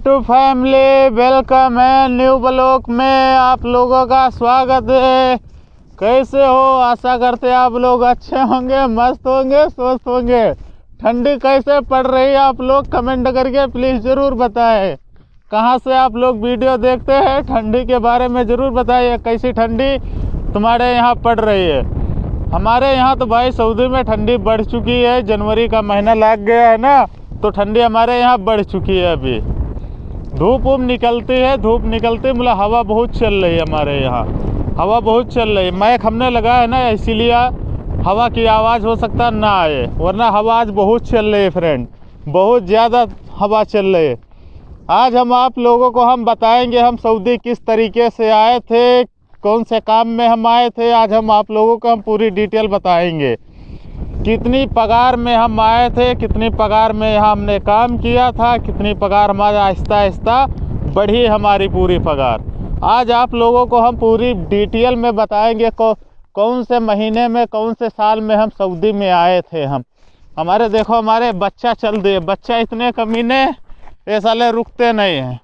YouTube family, welcome है new blog में। आप लोगों का स्वागत है। कैसे हो? आशा करते हैं आप लोग अच्छे होंगे, मस्त होंगे, स्वस्थ होंगे। ठंडी कैसे पड़ रही है आप लोग कमेंट करके प्लीज़ ज़रूर बताएं। कहाँ से आप लोग वीडियो देखते हैं, ठंडी के बारे में ज़रूर बताइए। कैसी ठंडी तुम्हारे यहाँ पड़ रही है? हमारे यहाँ तो भाई सऊदी में ठंडी बढ़ चुकी है। जनवरी का महीना लग गया है ना, तो ठंडी हमारे यहाँ बढ़ चुकी है। अभी धूप निकलती है, धूप निकलती मतलब हवा बहुत चल रही है हमारे यहाँ। हवा बहुत चल रही है। माइक हमने लगाया है ना, इसीलिए हवा की आवाज़ हो सकता ना आए, वरना हवा आज बहुत चल रही है फ्रेंड, बहुत ज़्यादा हवा चल रही है। आज हम आप लोगों को हम बताएंगे हम सऊदी किस तरीके से आए थे, कौन से काम में हम आए थे। आज हम आप लोगों को हम पूरी डिटेल बताएंगे। कितनी पगार में हम आए थे, कितनी पगार में यहाँ हमने काम किया था, कितनी पगार हमारा आहिस्ता आहिस्ता बढ़ी हमारी पूरी पगार। आज आप लोगों को हम पूरी डिटेल में बताएंगे कौन से महीने में, कौन से साल में हम सऊदी में आए थे। हमारे देखो हमारे बच्चा चल दिए, बच्चा इतने कमीने ये साले रुकते नहीं हैं,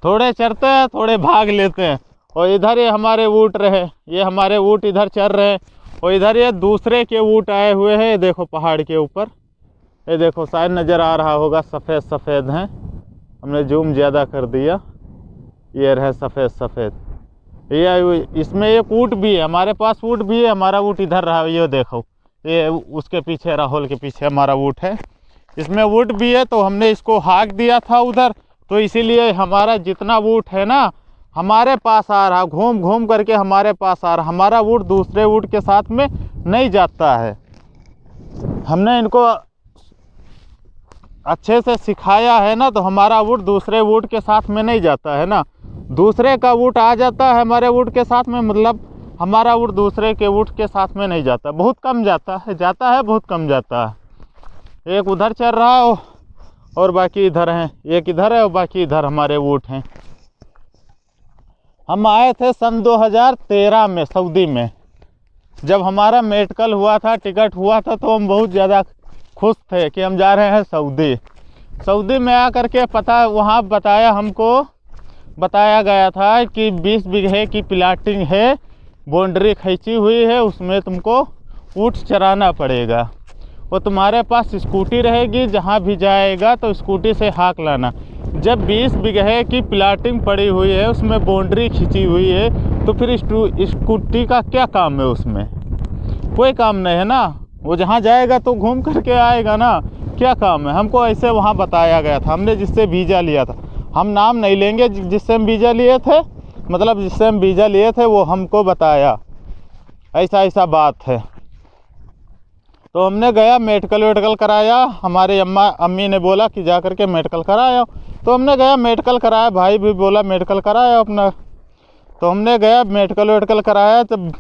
थोड़े चढ़ते हैं थोड़े भाग लेते हैं। और इधर ये हमारे ऊँट रहे, ये हमारे ऊँट इधर चल रहे हैं। और इधर ये दूसरे के ऊँट आए हुए हैं। ये देखो पहाड़ के ऊपर, ये देखो शायद नज़र आ रहा होगा, सफ़ेद सफ़ेद हैं। हमने जूम ज़्यादा कर दिया। ये रहे सफ़ेद सफ़ेद। ये इसमें एक ऊँट भी है, हमारे पास ऊँट भी है। हमारा ऊँट इधर रहा, ये देखो, ये उसके पीछे राहुल के पीछे हमारा ऊँट है। इसमें ऊँट भी है, तो हमने इसको हाँक दिया था उधर, तो इसीलिए हमारा जितना ऊँट है ना हमारे पास आ रहा, घूम घूम करके हमारे पास आ रहा। हमारा ऊँट दूसरे ऊँट के साथ में नहीं जाता है। हमने इनको अच्छे से सिखाया है ना, तो हमारा ऊँट दूसरे ऊँट के साथ में नहीं जाता है ना। दूसरे का ऊँट आ जाता है हमारे ऊँट के साथ में, मतलब हमारा ऊँट दूसरे के ऊँट के साथ में नहीं जाता, बहुत कम जाता है, बहुत कम जाता है। एक उधर चल रहा है और बाकी इधर हैं, एक इधर है और बाकी इधर हमारे ऊँट हैं। हम आए थे सन 2013 में सऊदी में। जब हमारा मेडिकल हुआ था, टिकट हुआ था, तो हम बहुत ज़्यादा खुश थे कि हम जा रहे हैं सऊदी। सऊदी में आकर के पता वहाँ हमको बताया गया था कि 20 बीघे की प्लाटिंग है, बाउंड्री खींची हुई है, उसमें तुमको ऊँट चराना पड़ेगा। वो तुम्हारे पास स्कूटी रहेगी, जहाँ भी जाएगा तो स्कूटी से हाँक लाना। जब 20 बीघे की प्लाटिंग पड़ी हुई है, उसमें बाउंड्री खींची हुई है, तो फिर स्कूटी का क्या काम है? उसमें कोई काम नहीं है ना। वो जहाँ जाएगा तो घूम करके आएगा ना, क्या काम है? हमको ऐसे वहाँ बताया गया था। हमने जिससे वीज़ा लिया था, हम नाम नहीं लेंगे, जिससे हम वीज़ा लिए थे, मतलब जिससे हम वीज़ा लिए थे वो हमको बताया ऐसा ऐसा बात है। तो हमने गया मेडिकल कराया। हमारे अम्मी ने बोला कि जा करके मेडिकल कराया, तो हमने गया मेडिकल कराया। भाई भी बोला मेडिकल कराया अपना, तो हमने गया मेडिकल कराया। तब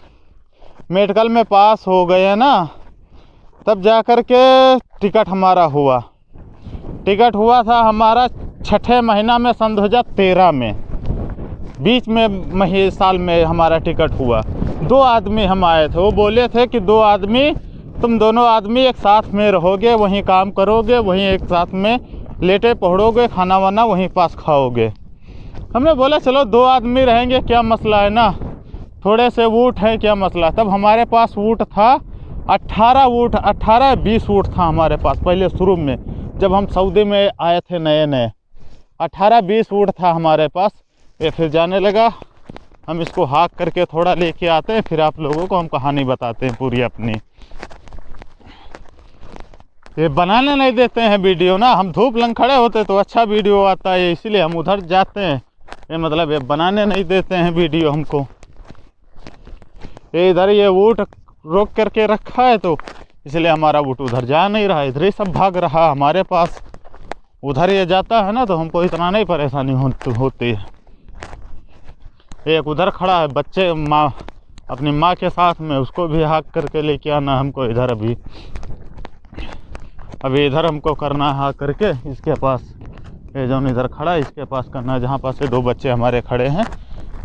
मेडिकल में पास हो गए ना, तब जा कर के टिकट हमारा हुआ। टिकट हुआ था हमारा 6ठे महीना में सन 2013 में, बीच में साल में हमारा टिकट हुआ। 2 आदमी हम आए थे। वो बोले थे कि 2 आदमी, तुम दोनों आदमी एक साथ में रहोगे, वहीं काम करोगे, वहीं एक साथ में लेटे पढ़ोगे, खाना वाना वहीं पास खाओगे। हमने बोला चलो 2 आदमी रहेंगे, क्या मसला है ना, थोड़े से ऊँट हैं, क्या मसला। तब हमारे पास ऊँट था 18-20 ऊँट था हमारे पास पहले शुरू में, जब हम सऊदी में आए थे नए नए। 18-20 ऊँट था हमारे पास। ये फिर जाने लगा। हम इसको हाँक करके थोड़ा लेके आते हैं, फिर आप लोगों को हम कहानी बताते हैं पूरी अपनी। ये बनाने नहीं देते हैं वीडियो ना, हम धूप लंग खड़े होते तो अच्छा वीडियो आता है, इसीलिए हम उधर जाते हैं। ये मतलब ये बनाने नहीं देते हैं वीडियो हमको। ये इधर ये ऊँट रोक करके रखा है, तो इसलिए हमारा ऊँट उधर जा नहीं रहा, इधर ही सब भाग रहा हमारे पास। उधर ये जाता है ना, तो हमको इतना नहीं परेशानी होती है। एक उधर खड़ा है बच्चे, माँ अपनी माँ के साथ में, उसको भी हाँक करके लेके आना हमको इधर। अभी इधर हमको करना है हाँक करके इसके पास, ये जो इधर खड़ा है इसके पास करना है, जहाँ पास से 2 बच्चे हमारे खड़े हैं,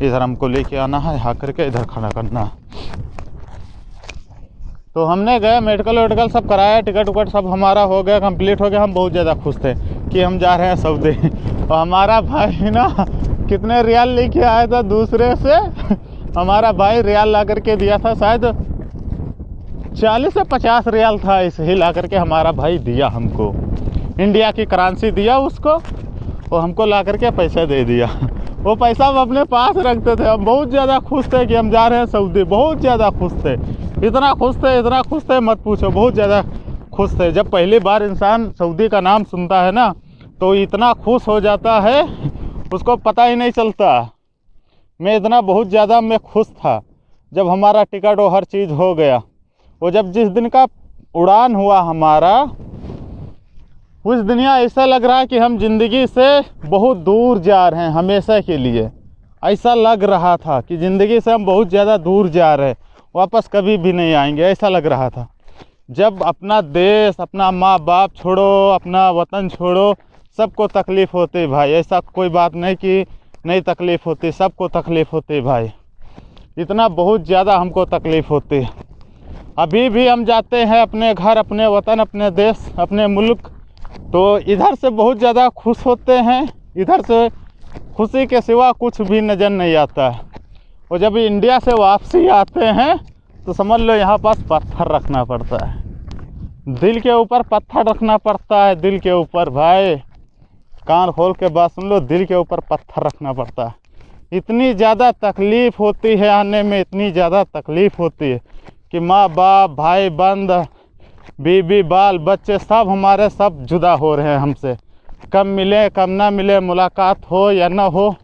इधर हमको लेके आना है, हाँक करके इधर खड़ा करना है। तो हमने गए मेडिकल सब कराया, टिकट उकट सब हमारा हो गया, कंप्लीट हो गया। हम बहुत ज़्यादा खुश थे। कि हम जा रहे हैं सऊदी। और हमारा भाई ना कितने रियाल लेके आया था दूसरे से, हमारा भाई रियाल ला करके दिया था, शायद 40 से 50 रियाल था, इसे ही ला करके हमारा भाई दिया हमको। इंडिया की करेंसी दिया उसको, वो हमको ला करके पैसा दे दिया। वो पैसा हम अपने पास रखते थे। हम बहुत ज़्यादा खुश थे कि हम जा रहे हैं सऊदी, बहुत ज़्यादा खुश थे, इतना खुश थे मत पूछो, बहुत ज़्यादा खुश थे। जब पहली बार इंसान सऊदी का नाम सुनता है ना तो इतना खुश हो जाता है, उसको पता ही नहीं चलता। मैं इतना बहुत ज़्यादा मैं खुश था जब हमारा टिकट और हर चीज़ हो गया। वो जब जिस दिन का उड़ान हुआ हमारा, उस दिन ऐसा लग रहा है कि हम ज़िंदगी से बहुत दूर जा रहे हैं हमेशा के लिए। ऐसा लग रहा था कि ज़िंदगी से हम बहुत ज़्यादा दूर जा रहे हैं, वापस कभी भी नहीं आएंगे, ऐसा लग रहा था। जब अपना देश, अपना माँ बाप छोड़ो, अपना वतन छोड़ो, सबको तकलीफ़ होती भाई। ऐसा कोई बात नहीं कि नहीं तकलीफ़ होती, सबको तकलीफ़ होती भाई। इतना बहुत ज़्यादा हमको तकलीफ़ होती। अभी भी हम जाते हैं अपने घर, अपने वतन, अपने देश, अपने मुल्क, तो इधर से बहुत ज़्यादा खुश होते हैं। इधर से खुशी के सिवा कुछ भी नज़र नहीं आता है। और जब इंडिया से वापसी आते हैं तो समझ लो यहाँ पास पत्थर रखना पड़ता है, दिल के ऊपर पत्थर रखना पड़ता है, दिल के ऊपर भाई। कान खोल के बात सुन लो, दिल के ऊपर पत्थर रखना पड़ता है। इतनी ज़्यादा तकलीफ़ होती है आने में, इतनी ज़्यादा तकलीफ़ होती है कि माँ बाप, भाई बंद, बीबी, बाल बच्चे सब हमारे सब जुदा हो रहे हैं हमसे। कब मिले कब ना मिले, मुलाकात हो या ना हो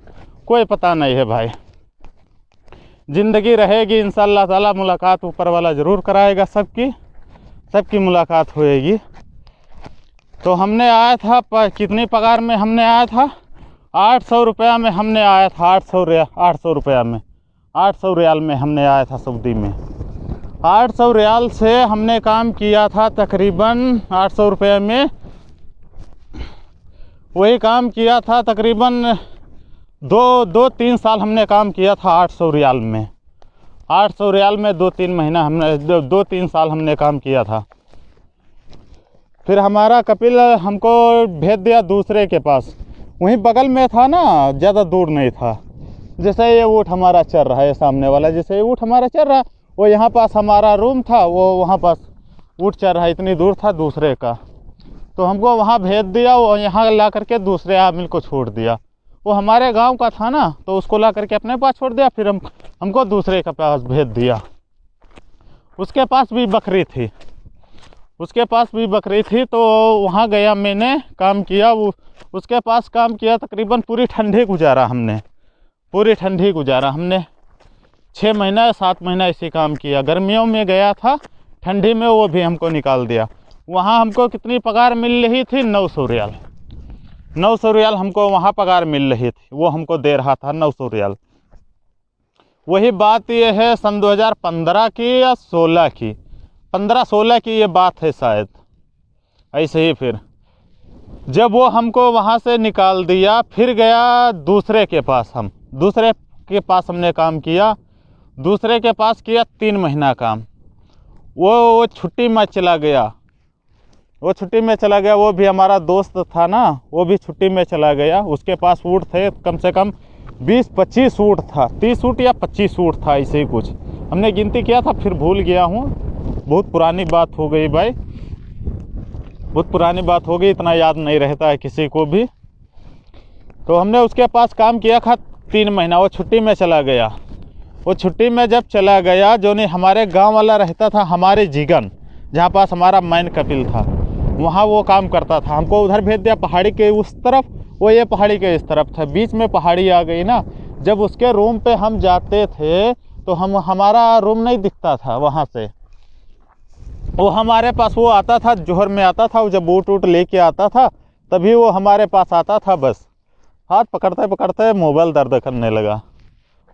कोई पता नहीं है भाई। ज़िंदगी रहेगी इंशाअल्लाह ताला, मुलाकात ऊपर वाला ज़रूर कराएगा, सबकी मुलाकात होएगी। तो हमने आया था कितनी पगार में हमने आया था, 800 रुपया में हमने आया था, 800 रुपया में, 800 रियाल में हमने आया था सऊदी में। 800 रियाल से हमने काम किया था तकरीबन 800 रुपये में, वही काम किया था तकरीबन 2-3 साल हमने काम किया था 800 रियाल में। 800 रियाल में 2-3 महीना हमने 2-3 साल हमने काम किया था। फिर हमारा कपिल हमको भेज दिया दूसरे के पास, वहीं बगल में था ना, ज़्यादा दूर नहीं था। जैसे ये ऊँट हमारा चल रहा है सामने वाला, जैसे ये ऊँट हमारा चल रहा है, वो यहाँ पास हमारा रूम था, वो वहाँ पास ऊँट चल रहा है, इतनी दूर था दूसरे का। तो हमको वहाँ भेज दिया, वो यहाँ ला करके दूसरे आदमी को छोड़ दिया। वो हमारे गांव का था ना, तो उसको ला करके अपने पास छोड़ दिया, फिर हमको दूसरे के पास भेज दिया। उसके पास भी बकरी थी, तो वहाँ गया, मैंने काम किया, वो उसके पास काम किया, तकरीबन पूरी ठंडी गुजारा हमने 6 महीना 7 महीना ऐसे काम किया। गर्मियों में गया था, ठंडी में वो भी हमको निकाल दिया। वहाँ हमको कितनी पगार मिल रही थी, 900 रियाल। 900 रियाल हमको वहाँ पगार मिल रही थी, वो हमको दे रहा था 900 रियाल। वही बात ये है सन 2015 की या 16 की, 15-16 की ये बात है शायद, ऐसे ही। फिर जब वो हमको वहाँ से निकाल दिया, फिर गया दूसरे के पास हमने काम किया। दूसरे के पास किया 3 महीना काम। वो छुट्टी में चला गया, वो भी हमारा दोस्त था ना, वो भी छुट्टी में चला गया। उसके पास ऊँट थे, कम से कम 20-25 ऊँट था, 30 ऊँट या 25 ऊँट था, ऐसे ही कुछ हमने गिनती किया था, फिर भूल गया हूँ। बहुत पुरानी बात हो गई भाई, बहुत पुरानी बात हो गई, इतना याद नहीं रहता है किसी को भी। तो हमने उसके पास काम किया था 3 महीना। वो छुट्टी में चला गया। वो छुट्टी में जब चला गया, जो नहीं हमारे गांव वाला रहता था, हमारे जीगन, जहाँ पास हमारा मैन कपिल था, वहाँ वो काम करता था। हमको उधर भेज दिया पहाड़ी के उस तरफ, वो ये पहाड़ी के इस तरफ था, बीच में पहाड़ी आ गई ना। जब उसके रूम पे हम जाते थे तो हमारा रूम नहीं दिखता था वहाँ से। वो हमारे पास वो आता था, जोहर में आता था, वो जब बूट लेके आता था तभी वो हमारे पास आता था। बस हाथ पकड़ते पकड़ते मोबाइल दर्द करने लगा,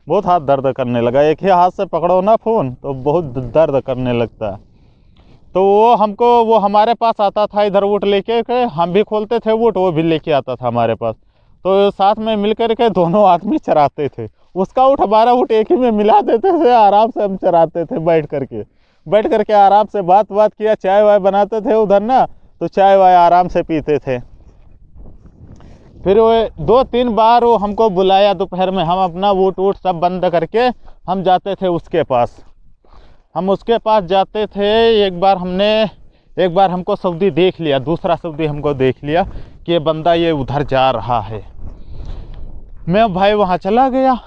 बहुत हाथ दर्द करने लगा। एक ही हाथ से पकड़ो ना फ़ोन तो बहुत दर्द करने लगता है। तो वो हमारे पास आता था, इधर ऊँट लेके के, हम भी खोलते थे ऊँट, वो भी लेके आता था हमारे पास। तो साथ में मिल कर के दोनों आदमी चराते थे। उसका ऊँट हमारा ऊँट एक ही में मिला देते थे, आराम से हम चराते थे बैठ करके आराम से बात किया, चाय वाय बनाते थे उधर ना, तो चाय वाय आराम से पीते थे। फिर वो 2-3 बार वो हमको बुलाया दोपहर में। हम अपना वोट वोट सब बंद करके हम जाते थे उसके पास। हम उसके पास जाते थे। एक बार हमको सऊदी देख लिया, दूसरा सऊदी हमको देख लिया कि ये बंदा ये उधर जा रहा है। मैं भाई वहाँ चला गया।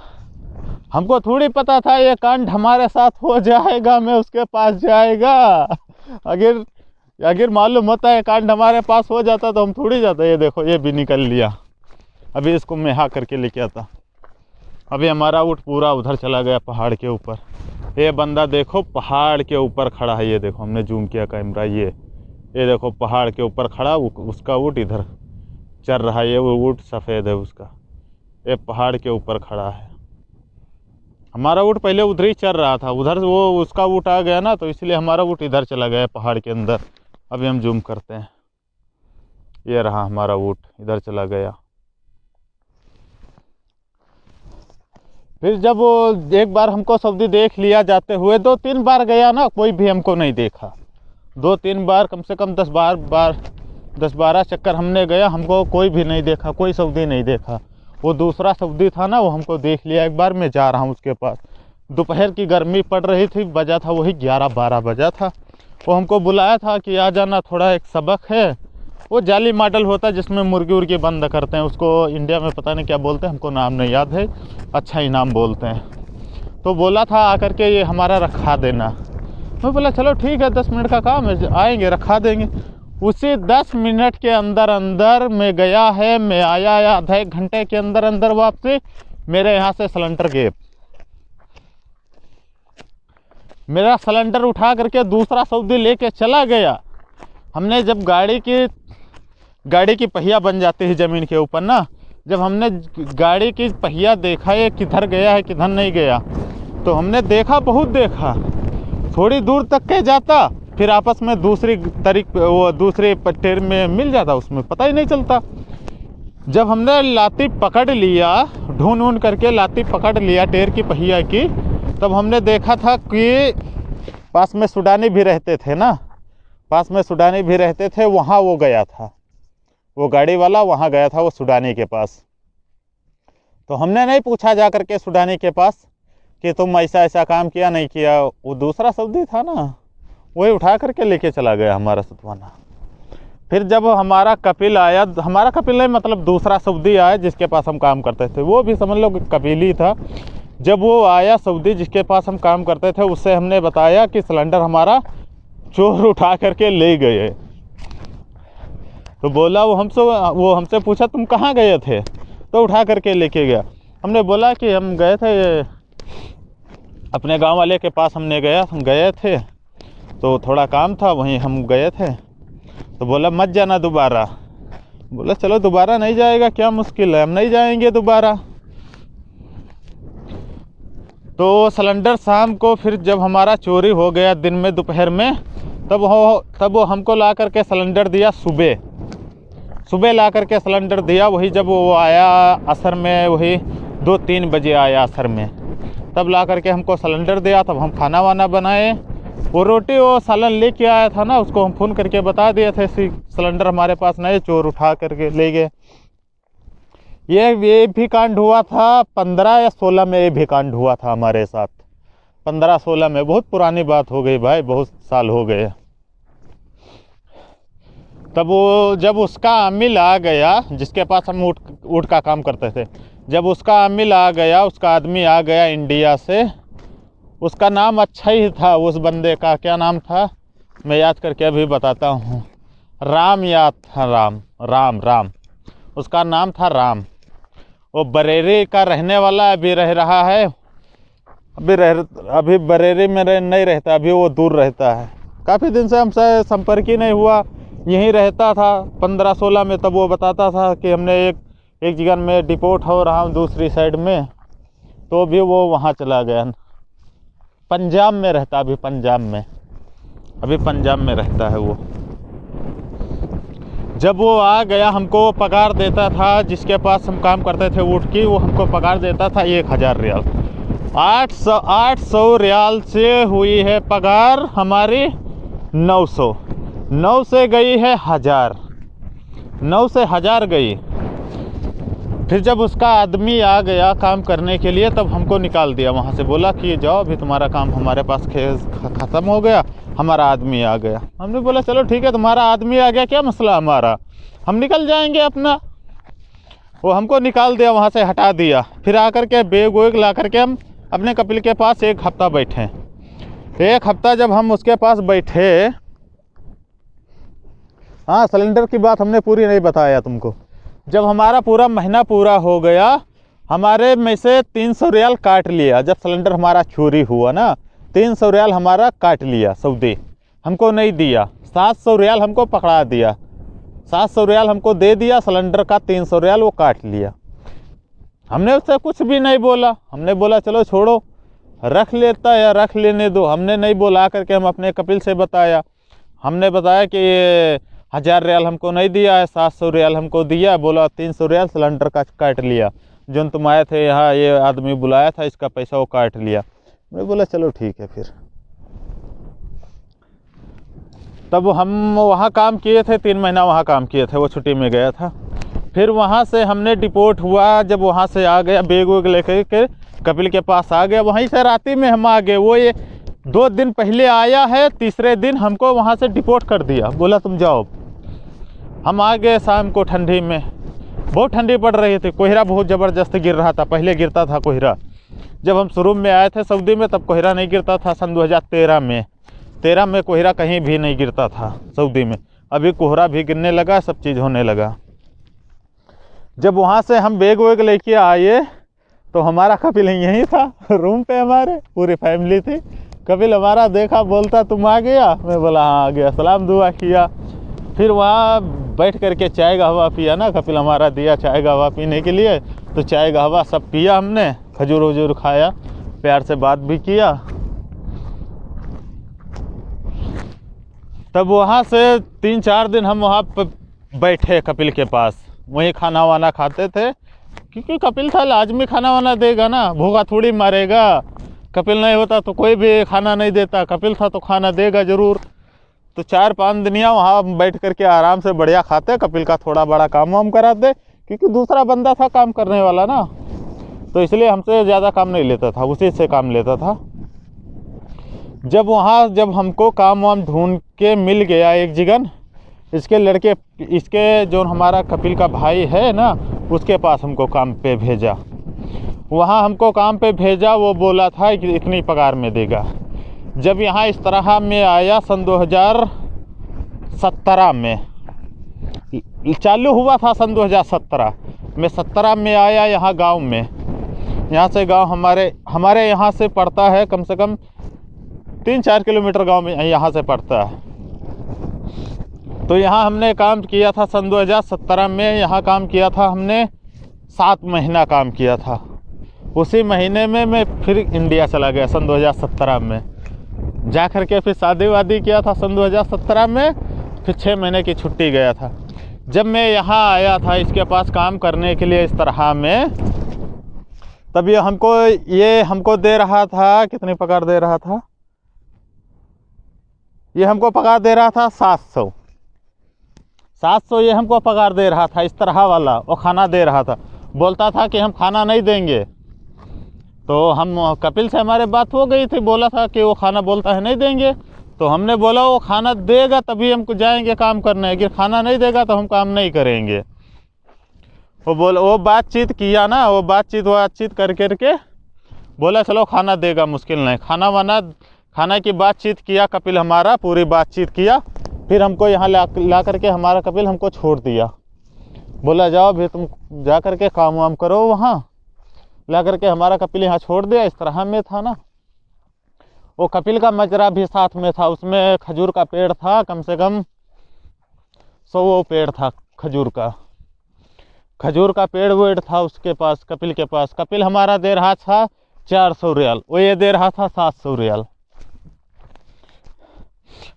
हमको थोड़ी पता था ये कांड हमारे साथ हो जाएगा, मैं उसके पास जाएगा। अगर मालूम होता है कांड हमारे पास हो जाता तो हम थोड़ी जाते। ये देखो ये भी निकल लिया। अभी इसको मैं हाँ करके लेके आता। अभी हमारा ऊँट पूरा उधर चला गया पहाड़ के ऊपर। ये बंदा देखो पहाड़ के ऊपर खड़ा है। ये देखो हमने जूम किया कैमरा। ये देखो पहाड़ के ऊपर खड़ा, उसका ऊँट इधर चल रहा है। ये वो ऊँट सफ़ेद है उसका, ये पहाड़ के ऊपर खड़ा है। हमारा ऊँट पहले उधर ही चल रहा था, उधर वो उसका ऊँट आ गया ना, तो इसलिए हमारा ऊँट इधर चला गया पहाड़ के अंदर। अभी हम जूम करते हैं। ये रहा हमारा ऊँट इधर चला गया। फिर जब वो एक बार हमको सऊदी देख लिया जाते हुए, 2-3 बार गया ना, कोई भी हमको नहीं देखा। 2-3 बार कम से कम 10-12 चक्कर हमने गया, हमको कोई भी नहीं देखा, कोई सऊदी नहीं देखा। वो दूसरा सऊदी था ना, वो हमको देख लिया एक बार। मैं जा रहा हूँ उसके पास। दोपहर की गर्मी पड़ रही थी, बजा था वही 11-12 बजा था। वो हमको बुलाया था कि आ जाना, थोड़ा एक सबक है। वो जाली मॉडल होता है जिसमें मुर्गी उर्गी बंद करते हैं, उसको इंडिया में पता नहीं क्या बोलते हैं, हमको नाम नहीं याद है, अच्छा ही नाम बोलते हैं। तो बोला था आकर के ये हमारा रखा देना। मैं बोला चलो ठीक है, 10 मिनट का काम है, आएंगे रखा देंगे। उसी 10 मिनट के अंदर मैं गया है, मैं आया आधा 1 घंटे के अंदर वापसी। मेरे यहाँ से सिलेंडर गए। मेरा सिलेंडर उठा करके दूसरा सऊदी लेके चला गया। हमने जब गाड़ी की पहिया बन जाती है ज़मीन के ऊपर ना, जब हमने गाड़ी की पहिया देखा ये किधर गया है किधर नहीं गया, तो हमने देखा, बहुत देखा, थोड़ी दूर तक के जाता, फिर आपस में दूसरी पट्टेर में मिल जाता, उसमें पता ही नहीं चलता। जब हमने लाती पकड़ लिया, ढूंढ करके लाती पकड़ लिया टेर की पहिया की, तब हमने देखा था कि पास में सूडानी भी रहते थे ना, पास में सूडानी भी रहते थे, वहाँ वो गया था, वो गाड़ी वाला वहाँ गया था वो सूडानी के पास। तो हमने नहीं पूछा जा करके सूडानी के पास कि तुम ऐसा काम किया नहीं किया। वो दूसरा सऊदी था ना, वही उठा करके लेके चला गया हमारा सतवाना। फिर जब हमारा कपिल आया, हमारा कपिल नहीं मतलब दूसरा सऊदी आया जिसके पास हम काम करते थे, वो भी समझ लो कपिल ही था। जब वो आया सऊदी जिसके पास हम काम करते थे, उससे हमने बताया कि सिलेंडर हमारा चोर उठा करके ले गए। तो बोला वो हमसे पूछा तुम कहाँ गए थे, तो उठा करके लेके गया। हमने बोला कि हम गए थे अपने गांव वाले के पास, हम गए थे तो थोड़ा काम था वहीं हम गए थे। तो बोला मत जाना दोबारा। बोला चलो दोबारा नहीं जाएगा, क्या मुश्किल है, हम नहीं जाएंगे दोबारा। तो सिलेंडर शाम को फिर जब हमारा चोरी हो गया दिन में दोपहर में, तब वो हमको ला करके सिलेंडर दिया। सुबह ला करके सिलेंडर दिया। वही जब वो आया असर में, वही 2-3 बजे आया असर में, तब ला करके हमको सिलेंडर दिया। तब हम खाना वाना बनाए। वो रोटी वो सालन लेके आया था ना, उसको हम फ़ोन करके बता दिए थे सिलेंडर हमारे पास नहीं, चोर उठा करके ले गए। ये भी कांड हुआ था 15 या 16 में, ये भी कांड हुआ था हमारे साथ 15-16 में। बहुत पुरानी बात हो गई भाई, बहुत साल हो गए। तब वो जब उसका अमिल आ गया जिसके पास हम ऊँट का काम करते थे, जब उसका अमिल आ गया, उसका आदमी आ गया इंडिया से, उसका नाम अच्छा ही था। उस बंदे का क्या नाम था मैं याद करके अभी बताता हूँ। राम याद था, राम उसका नाम था राम। वो बरेली का रहने वाला, अभी रह रहा है, अभी बरेली में नहीं रहता, अभी वो दूर रहता है। काफ़ी दिन से हमसे संपर्क ही नहीं हुआ, यहीं रहता था 15-16 में। तब वो बताता था कि हमने एक जगह में डिपोर्ट हो रहा हूँ दूसरी साइड में, तो भी वो वहाँ चला गया। पंजाब में रहता, अभी पंजाब में रहता है वो। जब वो आ गया हमको पगार देता था, जिसके पास हम काम करते थे ऊँट की, वो हमको पगार देता था 1000 रियाल। 800 रियाल से हुई है पगार हमारी 900, 9 से गई है 1000, 9 से 1000 गई। फिर जब उसका आदमी आ गया काम करने के लिए तब हमको निकाल दिया वहाँ से, बोला कि जाओ अभी तुम्हारा काम हमारे पास ख़त्म हो गया, हमारा आदमी आ गया। हमने बोला चलो ठीक है, तुम्हारा आदमी आ गया, क्या मसला हमारा, हम निकल जाएंगे अपना। वो हमको निकाल दिया वहाँ से, हटा दिया। फिर आकर के बैग वैग ला करके हम अपने कपिल के पास 1 हफ्ता बैठे। 1 हफ्ता जब हम उसके पास बैठे, हाँ सिलेंडर की बात हमने पूरी नहीं बताया तुमको। जब हमारा पूरा महीना पूरा हो गया, हमारे में से 300 रियाल काट लिया। जब सिलेंडर हमारा चोरी हुआ ना, 300 रियाल हमारा काट लिया सऊदी, हमको नहीं दिया। 700 रियाल हमको पकड़ा दिया, 700 रियाल हमको दे दिया, सिलेंडर का 300 रियाल वो काट लिया। हमने उससे कुछ भी नहीं बोला, हमने बोला चलो छोड़ो, रख लेता या रख लेने दो। हमने नहीं बोला, करके हम अपने कपिल से बताया। हमने बताया कि ये 1000 रियाल हमको नहीं दिया है, 700 रियाल हमको दिया, बोला 300 रियाल सिलेंडर का काट लिया, जो तुम आए थे यहाँ, ये आदमी बुलाया था, इसका पैसा वो काट लिया। मैं बोला चलो ठीक है। फिर तब हम वहाँ काम किए थे, 3 महीना वहाँ काम किए थे, वो छुट्टी में गया था। फिर वहाँ से हमने डिपोर्ट हुआ, जब वहाँ से आ गया बैग वैग लेकर के कपिल के पास आ गया। वहीं से राती में हम आ गए, वो ये 2 दिन पहले आया है, तीसरे दिन हमको वहाँ से डिपोर्ट कर दिया, बोला तुम जाओ। हम आ गए शाम को, ठंडी में, बहुत ठंडी पड़ रही थी, कोहरा बहुत ज़बरदस्त गिर रहा था। पहले गिरता था कोहरा, जब हम शुरू में आए थे सऊदी में तब कोहरा नहीं गिरता था। सन 2013 में कोहरा कहीं भी नहीं गिरता था सऊदी में। अभी कोहरा भी गिरने लगा, सब चीज़ होने लगा। जब वहाँ से हम बैग वैग लेके आए तो हमारा कपिल यहीं था रूम पे, हमारे पूरी फैमिली थी। कपिल हमारा देखा, बोलता तुम आ गया? मैं बोला हाँ आ गया, सलाम दुआ किया। फिर वहाँ बैठ करके चाय गहवा पिया ना, कपिल हमारा दिया चाय गहवा पीने के लिए, तो चाय गहवा सब पिया हमने, खजूर वजूर खाया, प्यार से बात भी किया। तब वहाँ से 3-4 दिन हम वहाँ पर बैठे कपिल के पास, वहीं खाना वाना खाते थे, क्योंकि कपिल था लाजमी खाना वाना देगा ना, भूखा थोड़ी मारेगा। कपिल नहीं होता तो कोई भी खाना नहीं देता, कपिल था तो खाना देगा ज़रूर। तो 4-5 दिनिया वहाँ बैठ करके आराम से बढ़िया खाते, कपिल का थोड़ा बड़ा काम वाम कराते, क्योंकि दूसरा बंदा था काम करने वाला ना, तो इसलिए हमसे ज़्यादा काम नहीं लेता था, उसी से काम लेता था। जब हमको काम वाम ढूंढ के मिल गया एक जगह, इसके जो हमारा कपिल का भाई है ना, उसके पास हमको काम पे भेजा। वहाँ हमको काम पे भेजा, वो बोला था कि इतनी पगार में देगा। जब यहाँ इस तरह में आया सन 2017 में, चालू हुआ था सन 2017 में, 17 में आया यहाँ गांव में। यहाँ से गांव हमारे यहाँ से पड़ता है कम से कम 3-4 किलोमीटर गांव में यहाँ से पड़ता है। तो यहाँ हमने काम किया था सन 2017 में, यहाँ काम किया था हमने 7 महीना काम किया था। उसी महीने में मैं फिर इंडिया चला गया सन 2017 में, जा कर के फिर शादी वादी किया था सन 2017 में। फिर 6 महीने की छुट्टी गया था। जब मैं यहाँ आया था इसके पास काम करने के लिए इस तरह में, तब ये हमको दे रहा था, कितनी पगार दे रहा था, ये हमको पगार दे रहा था 700 ये हमको पगार दे रहा था, इस तरह वाला। और खाना दे रहा था, बोलता था कि हम खाना नहीं देंगे। तो हम कपिल से हमारे बात हो गई थी, बोला था कि वो खाना बोलता है नहीं देंगे। तो हमने बोला वो खाना देगा तभी हमको जाएंगे काम करने, अगर खाना नहीं देगा तो हम काम नहीं करेंगे। वो बातचीत किया ना, वो बातचीत कर करके बोला चलो खाना देगा, मुश्किल नहीं। खाना की बातचीत किया कपिल, हमारा पूरी बातचीत किया। फिर हमको यहाँ ला करके हमारा कपिल हमको छोड़ दिया, बोला जाओ भी तुम जा करके काम वाम करो। वहाँ ला करके हमारा कपिल यहाँ छोड़ दिया। इस तरह में था ना, वो कपिल का मजरा भी साथ में था, उसमें खजूर का पेड़ था, कम से कम 100 पेड़ था खजूर का पेड़ वेड़ था उसके पास, कपिल के पास। कपिल हमारा दे रहा था 400 रियाल, वो ये दे रहा था 700 रियाल।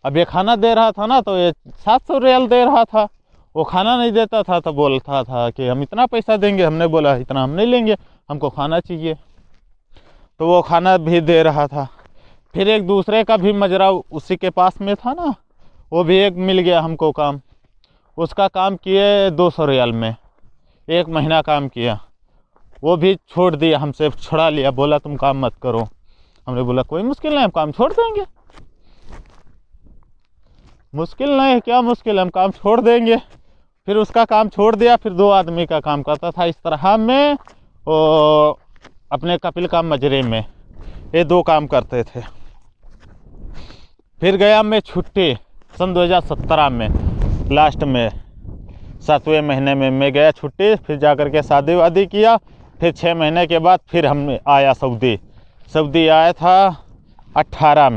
अब ये खाना दे रहा था ना, तो ये 700 रियाल दे रहा था। वो खाना नहीं देता था तो बोलता था कि हम इतना पैसा देंगे। हमने बोला इतना हम नहीं लेंगे, हमको खाना चाहिए। तो वो खाना भी दे रहा था। फिर एक दूसरे का भी मजरा उसी के पास में था ना, वो भी एक मिल गया हमको काम। उसका काम किए 200 रियाल में, 1 महीना काम किया, वो भी छोड़ दिया, हमसे छुड़ा लिया, बोला तुम काम मत करो। हमने बोला कोई मुश्किल नहीं, हम काम छोड़ देंगे, मुश्किल नहीं, क्या मुश्किल है, हम काम छोड़ देंगे। फिर उसका काम छोड़ दिया, फिर 2 आदमी का काम करता था इस तरह में, और अपने कपिल का मजरे में, ये 2 काम करते थे। फिर गया मैं छुट्टी सन 2017 में, लास्ट में 7वें महीने में मैं गया छुट्टी। फिर जाकर के शादी वादी किया। फिर 6 महीने के बाद फिर हम आया सऊदी आया था 18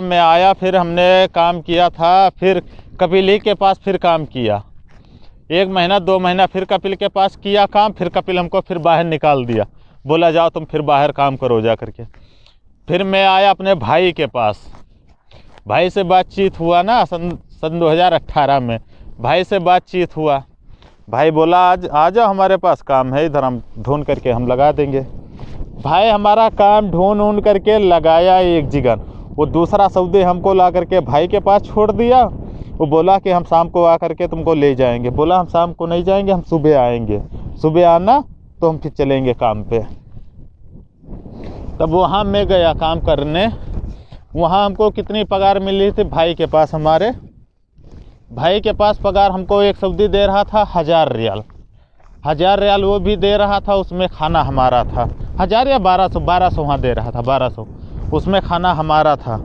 में आया। फिर हमने काम किया था, फिर कपिल ही के पास फिर काम किया 1 महीना 2 महीना, फिर कपिल के पास किया काम। फिर कपिल हमको फिर बाहर निकाल दिया, बोला जाओ तुम फिर बाहर काम करो जा करके। फिर मैं आया अपने भाई के पास, भाई से बातचीत हुआ ना सन 2018 में, भाई से बातचीत हुआ। भाई बोला आज आ जाओ हमारे पास काम है, इधर हम ढूंढ करके हम लगा देंगे। भाई हमारा काम ढूंढ करके लगाया एक जगह, वो दूसरा सऊदी हमको ला करके भाई के पास छोड़ दिया। वो बोला कि हम शाम को आ करके तुमको ले जाएंगे। बोला हम शाम को नहीं जाएंगे, हम सुबह आएंगे, सुबह आना तो हम फिर चलेंगे काम पे। तब वहाँ मैं गया काम करने। वहाँ हमको कितनी पगार मिली थी, भाई के पास, हमारे भाई के पास पगार हमको एक सऊदी दे रहा था 1000 रियाल, वो भी दे रहा था, उसमें खाना हमारा था। 1000 या 1200 वहाँ दे रहा था, 1200, उसमें खाना हमारा था।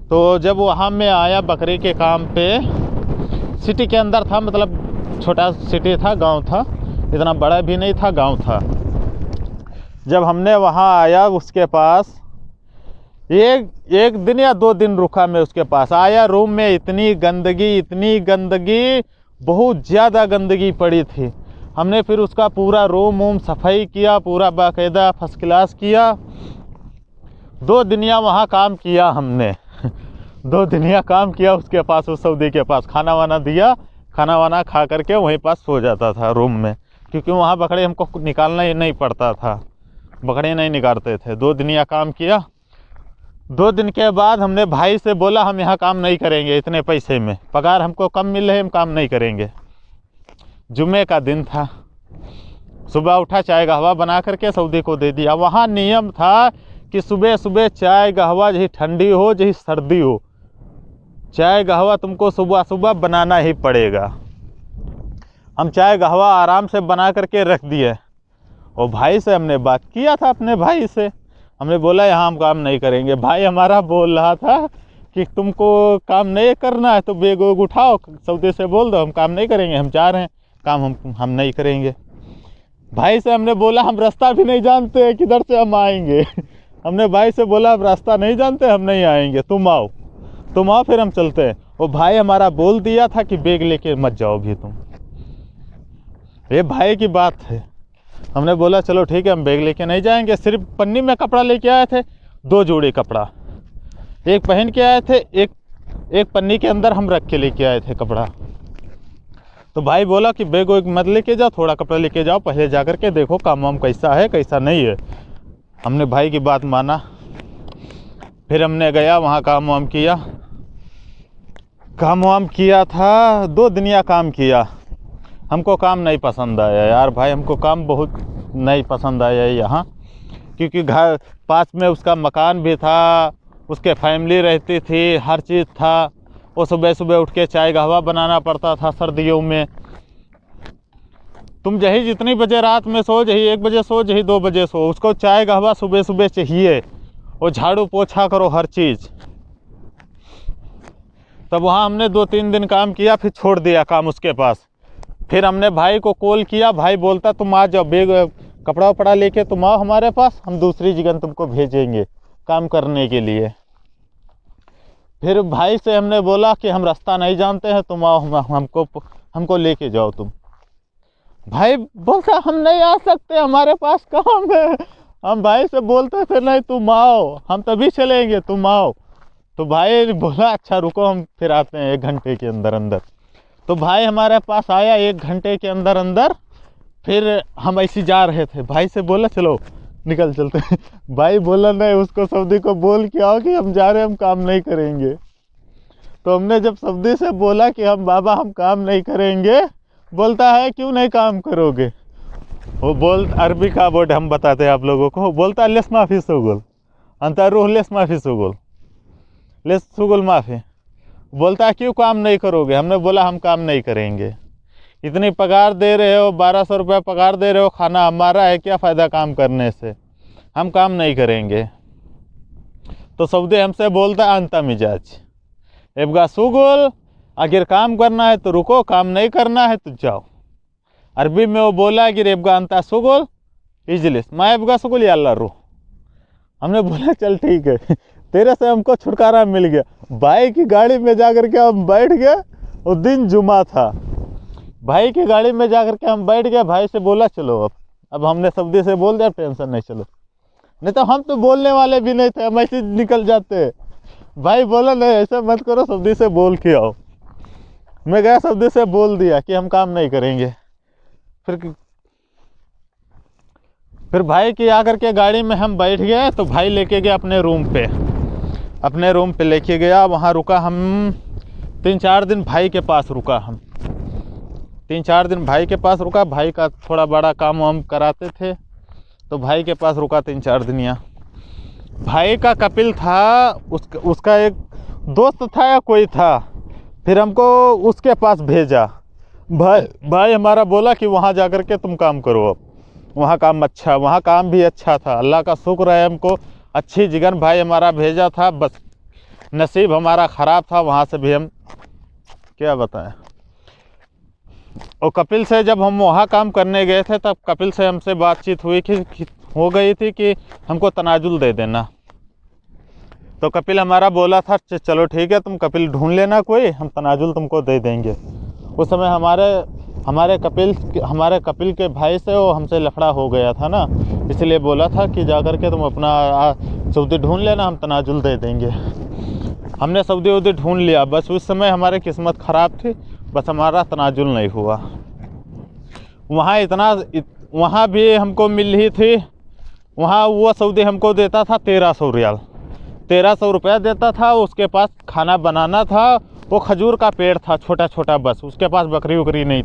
तो जब वहाँ मैं आया बकरी के काम पे, सिटी के अंदर था, मतलब छोटा सिटी था, गांव था, इतना बड़ा भी नहीं था, गांव था। जब हमने वहाँ आया उसके पास, एक दिन या 2 दिन रुका मैं उसके पास। आया रूम में इतनी गंदगी, बहुत ज़्यादा गंदगी पड़ी थी। हमने फिर उसका पूरा रूम सफाई किया, पूरा बाकायदा फर्स्ट क्लास किया। 2 दिनिया वहाँ काम किया हमने 2 दिनिया काम किया उसके पास, उस सऊदी के पास। खाना वाना दिया, खाना वाना खा करके वहीं पास सो जाता था रूम में, क्योंकि वहाँ बकरे हमको निकालना ही नहीं पड़ता था, बकरे नहीं निकालते थे। 2 दिनिया काम किया। 2 दिन के बाद हमने भाई से बोला हम यहाँ काम नहीं करेंगे, इतने पैसे में पगार हमको कम मिल रहे, हम काम नहीं करेंगे। जुम्मे का दिन था, सुबह उठा, चाय कहवा बना करके सऊदी को दे दिया। वहाँ नियम था कि सुबह सुबह चाय कहवा, चाहे ठंडी हो चाहे सर्दी हो, चाय कहवा तुमको सुबह सुबह बनाना ही पड़ेगा। हम चाय कहवा आराम से बना करके रख दिए। और भाई से हमने बात किया था, अपने भाई से हमने बोला यहाँ हम काम नहीं करेंगे। भाई हमारा बोल रहा था कि तुमको काम नहीं करना है तो बैग वैग उठाओ, सऊदी से बोल दो हम काम नहीं करेंगे, हम जा रहे हैं काम, हम नहीं करेंगे। भाई से हमने बोला हम रास्ता भी नहीं जानते किधर से हम आएंगे हमने भाई से बोला हम रास्ता नहीं जानते, हम नहीं आएंगे, तुम आओ फिर हम चलते हैं। और भाई हमारा बोल दिया था कि बैग लेके मत जाओ भी तुम, ये भाई की बात है। हमने बोला चलो ठीक है, हम बैग लेके नहीं जाएंगे। सिर्फ पन्नी में कपड़ा लेके आए थे, 2 जोड़ी कपड़ा, एक पहन के आए थे, एक पन्नी के अंदर हम रख के लेके आए थे कपड़ा। तो भाई बोला कि बैग वैग मत लेके जाओ, थोड़ा कपड़ा लेके जाओ, पहले जा कर के देखो काम वाम कैसा है कैसा नहीं है। हमने भाई की बात माना। फिर हमने गया वहाँ काम वाम किया था। 2 दिनिया काम किया। हमको काम नहीं पसंद आया यार भाई, हमको काम बहुत नहीं पसंद आया यहाँ, क्योंकि घर पास में उसका मकान भी था, उसके फैमिली रहती थी, हर चीज़ था। वो सुबह सुबह उठ के चाय कहवा बनाना पड़ता था सर्दियों में। तुम जही जितनी बजे रात में सो, जही 1 बजे सो, जही 2 बजे सो, उसको चाय कहवा सुबह सुबह चाहिए, और झाड़ू पोछा करो हर चीज़। तब वहाँ हमने 2-3 दिन काम किया, फिर छोड़ दिया काम उसके पास। फिर हमने भाई को कॉल किया, भाई बोलता तुम आ जाओ, बैग कपड़ा वपड़ा लेके तुम आओ हमारे पास, हम दूसरी जगह तुमको भेजेंगे काम करने के लिए। फिर भाई से हमने बोला कि हम रास्ता नहीं जानते हैं, तुम आओ, हमको लेके जाओ तुम। भाई बोलता हम नहीं आ सकते, हमारे पास काम है। हम भाई से बोलते थे नहीं तुम आओ, हम तभी चलेंगे, तुम आओ। तो भाई ने बोला अच्छा रुको, हम फिर आते हैं 1 घंटे के अंदर अंदर। तो भाई हमारे पास आया 1 घंटे के अंदर अंदर। फिर हम ऐसे जा रहे थे, भाई से बोला चलो निकल चलते हैं। भाई बोला नहीं, उसको सऊदी को बोल के आओ कि हम जा रहे हैं, हम काम नहीं करेंगे। तो हमने जब सऊदी से बोला कि हम बाबा हम काम नहीं करेंगे, बोलता है क्यों नहीं काम करोगे। वो अरबी का वर्ड हम बताते हैं आप लोगों को। बोलता है लेस माफी सुगुल अंतरूह लेस माफी सुगुल लेस सुगुल माफी। बोलता है क्यों काम नहीं करोगे। हमने बोला हम काम नहीं करेंगे। इतनी पगार दे रहे हो, 1200 रुपये पगार दे रहे हो, खाना हमारा है, क्या फ़ायदा काम करने से, हम काम नहीं करेंगे। तो सऊदी हमसे बोलता है अंता मिजाज एबगा सुगुल, अगर काम करना है तो रुको, काम नहीं करना है तो जाओ। अरबी में वो बोला कि रेबगा अंता सुगुल इजलिस मैं एबगा सुगुल याल्ला रू। हमने बोला चल ठीक है, तेरे से हमको छुटकारा मिल गया। भाई की गाड़ी में जाकर के हम बैठ गए। उस दिन जुमा था। भाई की गाड़ी में जाकर के हम बैठ गए। भाई से बोला चलो अब हमने सऊदी से बोल दिया, टेंशन नहीं, चलो। नहीं तो हम तो बोलने वाले भी नहीं थे, हम ऐसे निकल जाते। भाई बोला नहीं ऐसा मत करो, सऊदी से बोल के आओ। मैं गया, सऊदी से बोल दिया कि हम काम नहीं करेंगे। फिर भाई की आकर के गाड़ी में हम बैठ गए। तो भाई लेके गया अपने रूम पे लेके गया। वहाँ रुका हम 3-4 दिन भाई के पास रुका। हम 3-4 दिन भाई के पास रुका। भाई का थोड़ा बड़ा काम हम कराते थे, तो भाई के पास रुका 3-4 दिन। यहाँ भाई का कपिल था, उसका एक दोस्त था या कोई था। फिर हमको उसके पास भेजा। भाई हमारा बोला कि वहाँ जा कर के तुम काम करो। अब वहाँ काम भी अच्छा था, अल्लाह का शुक्र है। हमको अच्छी जिगर भाई हमारा भेजा था, बस नसीब हमारा ख़राब था। वहाँ से भी हम क्या बताएं। और कपिल से जब हम वहाँ काम करने गए थे, तब कपिल से हमसे बातचीत हो गई थी कि हमको तनाजुल दे देना। तो कपिल हमारा बोला था चलो ठीक है, तुम कपिल ढूंढ लेना कोई, हम तनाजुल तुमको दे देंगे। उस समय हमारे कपिल के भाई से वो हमसे लफड़ा हो गया था ना, इसलिए बोला था कि जाकर के तुम अपना सऊदी ढूंढ लेना, हम तनाजुल दे देंगे। हमने सऊदी ढूंढ लिया। बस उस समय हमारी किस्मत ख़राब थी, बस हमारा तनाजुल नहीं हुआ। वहाँ भी हमको मिल ही थी। वहाँ वो सऊदी हमको देता था 1300 रियाल, 1300 रुपया देता था। उसके पास खाना बनाना था। वो खजूर का पेड़ था छोटा छोटा, बस उसके पास बकरी नहीं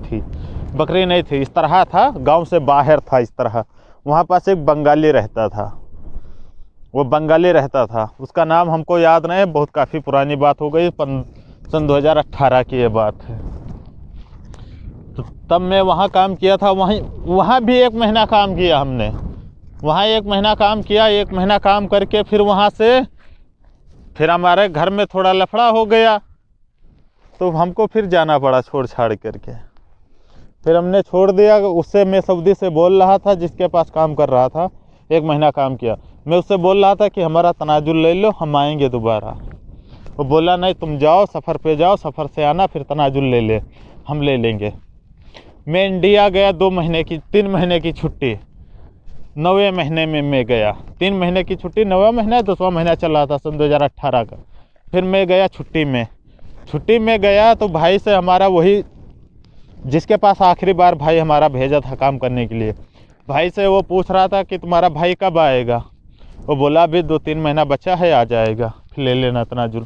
थी। इस तरह था, गांव से बाहर था इस तरह। वहाँ पास एक बंगाली रहता था। उसका नाम हमको याद नहीं, बहुत काफ़ी पुरानी बात हो गई, सन 2018 की ये बात है। तो तब मैं वहाँ काम किया था। वहाँ भी 1 महीना काम किया हमने। वहाँ 1 महीना काम किया। 1 महीना काम करके फिर वहाँ से फिर हमारे घर में थोड़ा लफड़ा हो गया, तो हमको फिर जाना पड़ा छोड़ छाड़ करके। फिर हमने छोड़ दिया। उससे मैं सऊदी से बोल रहा था, जिसके पास काम कर रहा था, 1 महीना काम किया। मैं उससे बोल रहा था कि हमारा तनाजुल ले लो, हम आएंगे दोबारा। वो बोला नहीं, तुम जाओ सफ़र पे जाओ, सफ़र से आना, फिर तनाजुल हम ले लेंगे। मैं इंडिया गया 3 महीने की छुट्टी। 9वें महीने में मैं गया। 3 महीने की छुट्टी, 9वां महीना 10वां महीना चल रहा था सन 2018 का। फिर मैं गया छुट्टी में गया। तो भाई से हमारा वही, जिसके पास आखिरी बार भाई हमारा भेजा था काम करने के लिए, भाई से वो पूछ रहा था कि तुम्हारा भाई कब आएगा। वो बोला अभी 2-3 महीना बचा है, आ जाएगा, फिर ले लेना तनाजुल।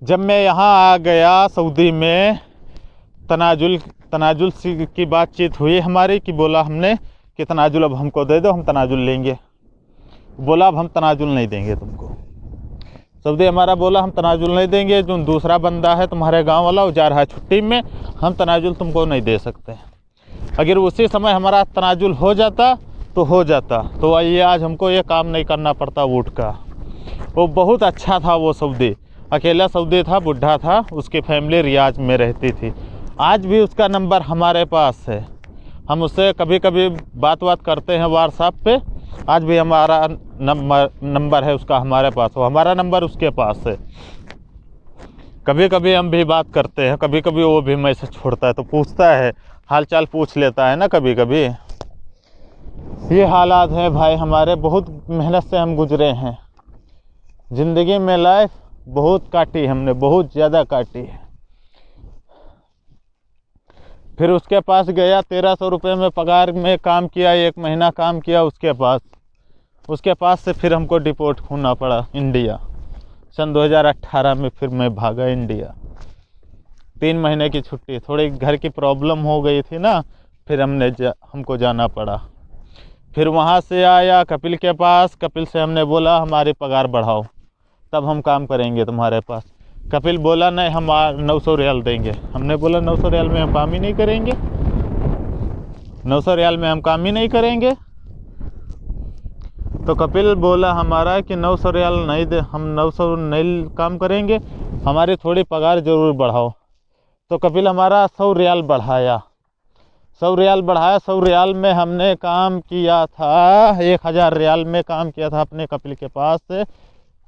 जब मैं यहाँ आ गया सऊदी में, तनाजुल की बातचीत हुई हमारी कि बोला हमने कि तनाजुल अब हमको दे दो, हम तनाजुल लेंगे। बोला अब हम तनाजुल नहीं देंगे तुमको। सऊदी हमारा बोला हम तनाजुल नहीं देंगे, जो दूसरा बंदा है तुम्हारे गांव वाला, वो जा रहा है छुट्टी में, हम तनाजुल तुमको नहीं दे सकते। अगर उसी समय हमारा तनाजुल हो जाता तो आइए आज हमको ये काम नहीं करना पड़ता वोट का। वो बहुत अच्छा था वो सऊदी, अकेला सऊदी था, बुढ़ा था, उसकी फैमिली रियाज में रहती थी। आज भी उसका नंबर हमारे पास है, हम उससे कभी कभी बात करते हैं व्हाट्सएप पे। आज भी हमारा नंबर है उसका हमारे पास, वो हमारा नंबर उसके पास है। कभी कभी हम भी बात करते हैं, कभी कभी वो भी मैसेज छोड़ता है तो पूछता है, हाल चाल पूछ लेता है ना कभी कभी। ये हालात है भाई हमारे। बहुत मेहनत से हम गुजरे हैं ज़िंदगी में। लाइफ बहुत काटी हमने, बहुत ज़्यादा काटी है। फिर उसके पास गया, 1300 रुपये में पगार में काम किया, 1 महीना काम किया उसके पास से फिर हमको डिपोर्ट होना पड़ा इंडिया। सन 2018 में फिर मैं भागा इंडिया। 3 महीने की छुट्टी, थोड़ी घर की प्रॉब्लम हो गई थी ना, फिर हमको जाना पड़ा। फिर वहाँ से आया कपिल के पास, कपिल से हमने बोला हमारी पगार बढ़ाओ तब हम काम करेंगे तुम्हारे पास। कपिल बोला नहीं, हम 900 रियाल देंगे। हमने बोला 900 रियाल में हम काम ही नहीं करेंगे, 900 रियाल में हम काम ही नहीं करेंगे। तो कपिल बोला हमारा कि 900 रियाल नहीं दे, हम 900 नहीं काम करेंगे, हमारी थोड़ी पगार ज़रूर बढ़ाओ। तो कपिल हमारा 100 रियाल बढ़ाया, 100 रियाल बढ़ाया। 100 रियाल में हमने काम किया था, 1000 रियाल में काम किया था अपने कपिल के पास से।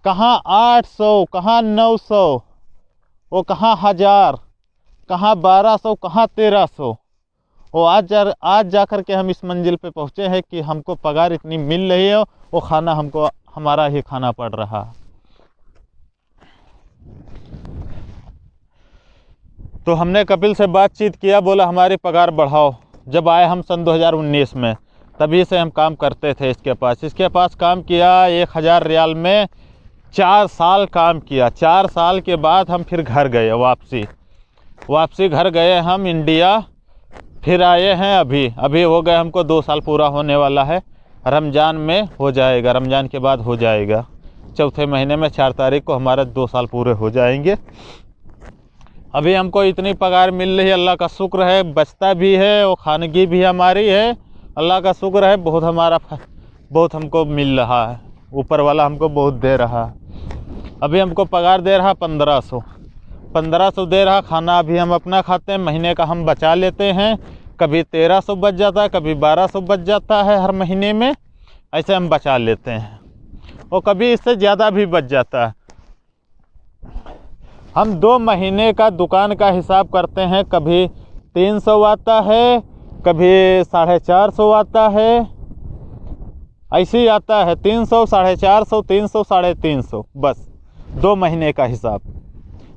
कहाँ 800, कहाँ 900, वो कहाँ 1000, कहाँ 1200, कहाँ 1300। वो आज जा कर के हम इस मंजिल पे पहुँचे हैं कि हमको पगार इतनी मिल रही है, वो खाना हमको हमारा ही खाना पड़ रहा। तो हमने कपिल से बातचीत किया, बोला हमारी पगार बढ़ाओ। जब आए हम सन 2019 में, तभी से हम काम करते थे इसके पास काम किया 1000 रियाल में 4 साल काम किया। 4 साल के बाद हम फिर घर गए, वापसी घर गए हम इंडिया। फिर आए हैं अभी हो गए हमको 2 साल पूरा होने वाला है। रमज़ान में हो जाएगा, रमज़ान के बाद हो जाएगा, चौथे महीने में 4 तारीख को हमारा 2 साल पूरे हो जाएंगे। अभी हमको इतनी पगार मिल रही है, अल्लाह का शुक्र है। बचता भी है, वो खानगी भी हमारी है, अल्लाह का शुक्र है। बहुत हमको मिल रहा है, ऊपर वाला हमको बहुत दे रहा है। अभी हमको पगार दे रहा 1500 दे रहा। खाना अभी हम अपना खाते हैं, महीने का हम बचा लेते हैं। कभी 1300 बच जाता है, कभी 1200 बच जाता है हर महीने में, ऐसे हम बचा लेते हैं। और कभी इससे ज़्यादा भी बच जाता है। हम 2 महीने का दुकान का हिसाब करते हैं, कभी 300 आता है, कभी 450 आता है, ऐसे ही आता है। 300, 450, 300, 350, बस 2 महीने का हिसाब।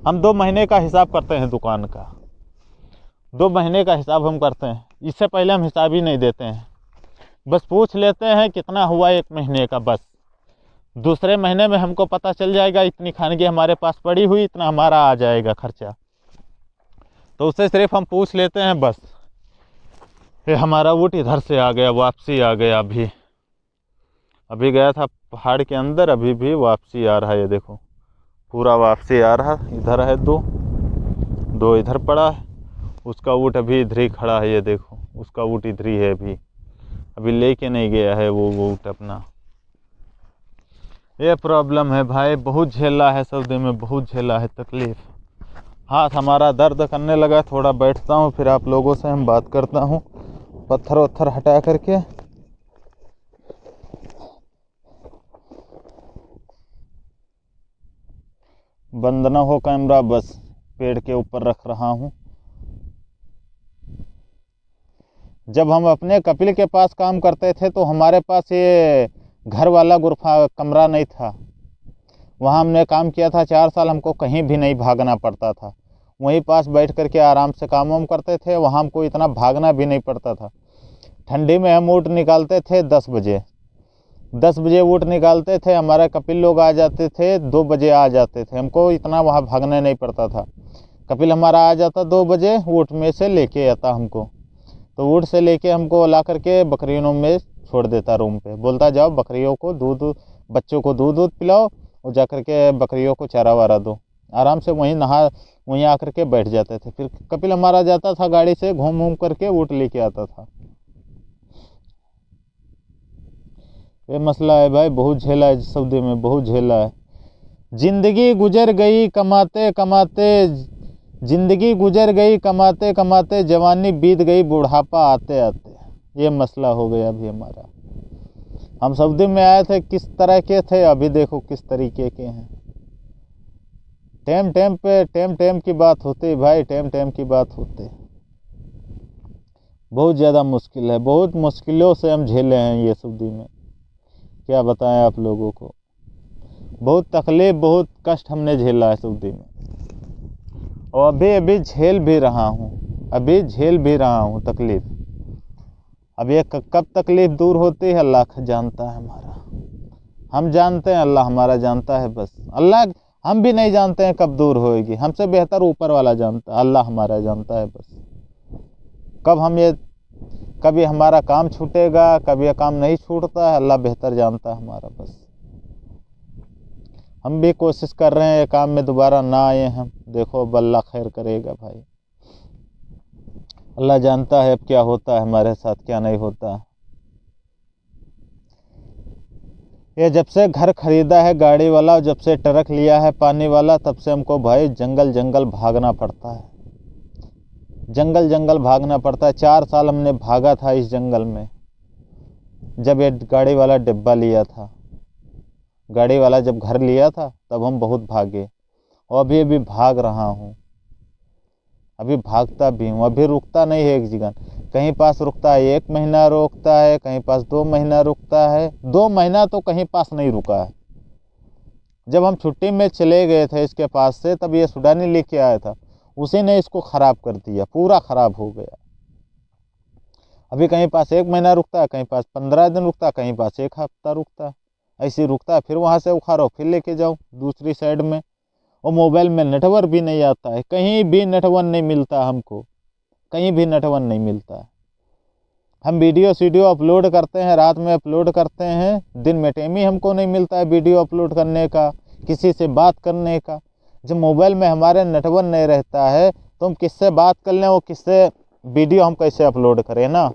हम 2 महीने का हिसाब करते हैं दुकान का, 2 महीने का हिसाब हम करते हैं। इससे पहले हम हिसाब ही नहीं देते हैं, बस पूछ लेते हैं कितना हुआ 1 महीने का। बस दूसरे महीने में हमको पता चल जाएगा इतनी खानगी हमारे पास पड़ी हुई, इतना हमारा आ जाएगा खर्चा। तो उससे सिर्फ हम पूछ लेते हैं बस। ये हमारा वोट इधर से आ गया, वापसी आ गया। अभी गया था पहाड़ के अंदर, अभी भी वापसी आ रहा है। ये देखो पूरा वापसी आ रहा। इधर है 2 इधर पड़ा है, उसका ऊँट अभी इधर ही खड़ा है। ये देखो उसका ऊँट इधर ही है, अभी लेके नहीं गया है वो ऊँट अपना। ये प्रॉब्लम है भाई, बहुत झेला है सऊदी में, बहुत झेला है तकलीफ़। हाथ हमारा दर्द करने लगा, थोड़ा बैठता हूँ फिर आप लोगों से हम बात करता हूँ, पत्थर वत्थर हटा करके। बंद ना हो कैमरा, बस पेड़ के ऊपर रख रहा हूँ। जब हम अपने कपिल के पास काम करते थे तो हमारे पास ये घर वाला गुरफा कमरा नहीं था। वहाँ हमने काम किया था 4 साल, हमको कहीं भी नहीं भागना पड़ता था। वहीं पास बैठ करके आराम से काम वाम करते थे, वहाँ हमको इतना भागना भी नहीं पड़ता था। ठंडी में हम ऊँट निकालते थे 10 बजे ऊँट निकालते थे, हमारे कपिल लोग आ जाते थे 2 बजे आ जाते थे। हमको इतना वहाँ भागना नहीं पड़ता था। कपिल हमारा आ जाता 2 बजे, ऊँट में से लेके आता हमको। तो ऊँट से लेके हमको ला करके बकरियों में छोड़ देता रूम पे, बोलता जाओ बकरियों को बच्चों को दूध पिलाओ और जा कर के बकरियों को चारा वारा दो। आराम से वहीं आकर के बैठ जाते थे। फिर कपिल हमारा जाता था गाड़ी से घूम करके ऊँट लेके आता था। ये मसला है भाई, बहुत झेला है सऊदी में, बहुत झेला है। जिंदगी गुजर गई कमाते कमाते, जिंदगी गुजर गई कमाते कमाते, जवानी बीत गई बुढ़ापा आते आते। ये मसला हो गया अभी हमारा। हम सऊदी में आए थे किस तरह के थे, अभी देखो किस तरीके के हैं। टेम की बात होती भाई, टेम की बात होती। बहुत ज़्यादा मुश्किल है, बहुत मुश्किलों से हम झेले हैं ये सऊदी में, क्या बताएं आप लोगों को। बहुत तकलीफ़, बहुत कष्ट हमने झेला है सऊदी में, और अभी झेल भी रहा हूँ तकलीफ़। अब ये कब तकलीफ़ दूर होती है अल्लाह जानता है। हम जानते हैं, अल्लाह हमारा जानता है। बस हम भी नहीं जानते हैं कब दूर होएगी। हमसे बेहतर ऊपर वाला जानता है, अल्लाह हमारा जानता है बस। कभी हमारा काम छूटेगा, कभी ये काम नहीं छूटता है, अल्लाह बेहतर जानता है हमारा बस। हम भी कोशिश कर रहे हैं ये काम में दोबारा ना आए हम। देखो अब अल्लाह खैर करेगा भाई। अल्लाह जानता है अब क्या होता है हमारे साथ, क्या नहीं होता। ये जब से घर खरीदा है गाड़ी वाला, जब से ट्रक लिया है पानी वाला, तब से हमको भाई जंगल जंगल भागना पड़ता है। जंगल जंगल भागना पड़ता है। 4 साल हमने भागा था इस जंगल में, जब ये गाड़ी वाला डिब्बा लिया था। गाड़ी वाला जब घर लिया था तब हम बहुत भागे, और अभी भाग रहा हूँ, अभी भागता भी हूँ। अभी रुकता नहीं है एक जगह, कहीं पास रुकता है 1 महीना रुकता है, कहीं पास 2 महीना रुकता है। 2 महीना तो कहीं पास नहीं रुका है। जब हम छुट्टी में चले गए थे इसके पास से, तब ये सूडानी लेके आया था, उसी ने इसको ख़राब कर दिया, पूरा ख़राब हो गया। अभी कहीं पास 1 महीना रुकता है, कहीं पास 15 दिन रुकता है, कहीं पास 1 हफ्ता रुकता है, ऐसे रुकता है। फिर वहाँ से उखाड़ो, फिर लेके जाओ दूसरी साइड में। और मोबाइल में नेटवर्क भी नहीं आता है, कहीं भी नेटवर्क नहीं मिलता हमको, कहीं भी नेटवर्क नहीं मिलता है। हम वीडियो अपलोड करते हैं, रात में अपलोड करते हैं, दिन में टाइम ही हमको नहीं मिलता है वीडियो अपलोड करने का, किसी से बात करने का। जब मोबाइल में हमारे नेटवर्क नहीं रहता है तो हम किससे बात कर लें, वो किससे वीडियो हम कैसे अपलोड करें ना,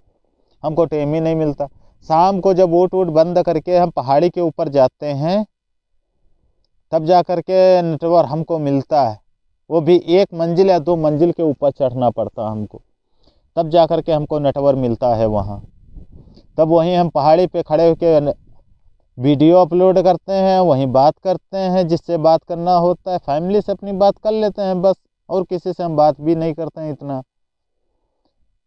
हमको टाइम ही नहीं मिलता। शाम को जब वोट बंद करके हम पहाड़ी के ऊपर जाते हैं, तब जा कर के नेटवर्क हमको मिलता है। वो भी 1 मंजिल या 2 मंजिल के ऊपर चढ़ना पड़ता हमको, तब जा कर के हमको नेटवर्क मिलता है वहाँ। तब वहीं हम पहाड़ी पे खड़े होकर वीडियो अपलोड करते हैं, वहीं बात करते हैं, जिससे बात करना होता है। फैमिली से अपनी बात कर लेते हैं बस, और किसी से हम बात भी नहीं करते हैं इतना।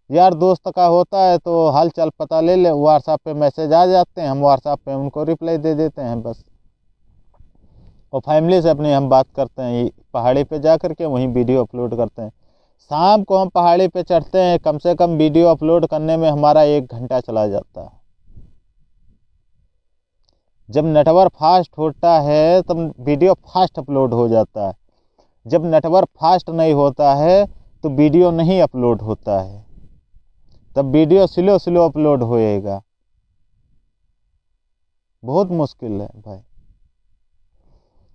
यार दोस्त का होता है तो हाल चाल पता ले ले, व्हाट्सएप पे मैसेज आ जाते हैं, हम व्हाट्सएप पे उनको रिप्लाई दे देते हैं बस। और फैमिली से अपनी हम बात करते हैं, पहाड़ी पे जा कर के वहीं वीडियो अपलोड करते हैं। शाम को हम पहाड़ी पे चढ़ते हैं, कम से कम वीडियो अपलोड करने में हमारा 1 घंटा चला जाता है। जब नेटवर्क फास्ट होता है तब वीडियो फास्ट अपलोड हो जाता है, जब नेटवर्क फास्ट नहीं होता है तो वीडियो नहीं अपलोड होता है, तब वीडियो स्लो अपलोड होएगा। बहुत मुश्किल है भाई।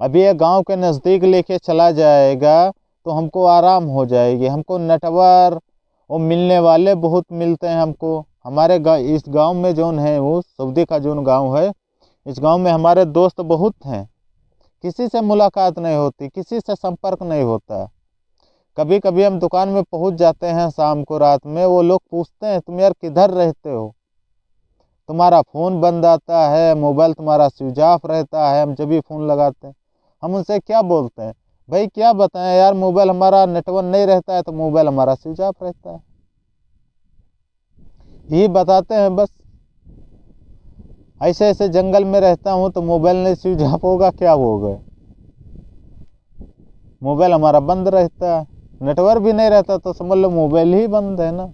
अभी ये गांव के नज़दीक लेके चला जाएगा तो हमको आराम हो जाएगी। हमको नेटवर्क और मिलने वाले बहुत मिलते हैं हमको। हमारे इस गांव में जोन है, वो सऊदी का जोन गांव है, इस गांव में हमारे दोस्त बहुत हैं। किसी से मुलाकात नहीं होती, किसी से संपर्क नहीं होता। कभी कभी हम दुकान में पहुंच जाते हैं शाम को, रात में, वो लोग पूछते हैं तुम यार किधर रहते हो, तुम्हारा फ़ोन बंद आता है, मोबाइल तुम्हारा स्विच ऑफ रहता है। हम जब भी फ़ोन लगाते हैं, हम उनसे क्या बोलते हैं, भाई क्या बताएं यार, मोबाइल हमारा नेटवर्क नहीं रहता है तो मोबाइल हमारा स्विच ऑफ रहता है, यही बताते हैं बस। ऐसे ऐसे जंगल में रहता हूँ तो मोबाइल नहीं स्विच ऑफ होगा, क्या होगा, मोबाइल हमारा बंद रहता है। नेटवर्क भी नहीं रहता तो समझ लो मोबाइल ही बंद है ना,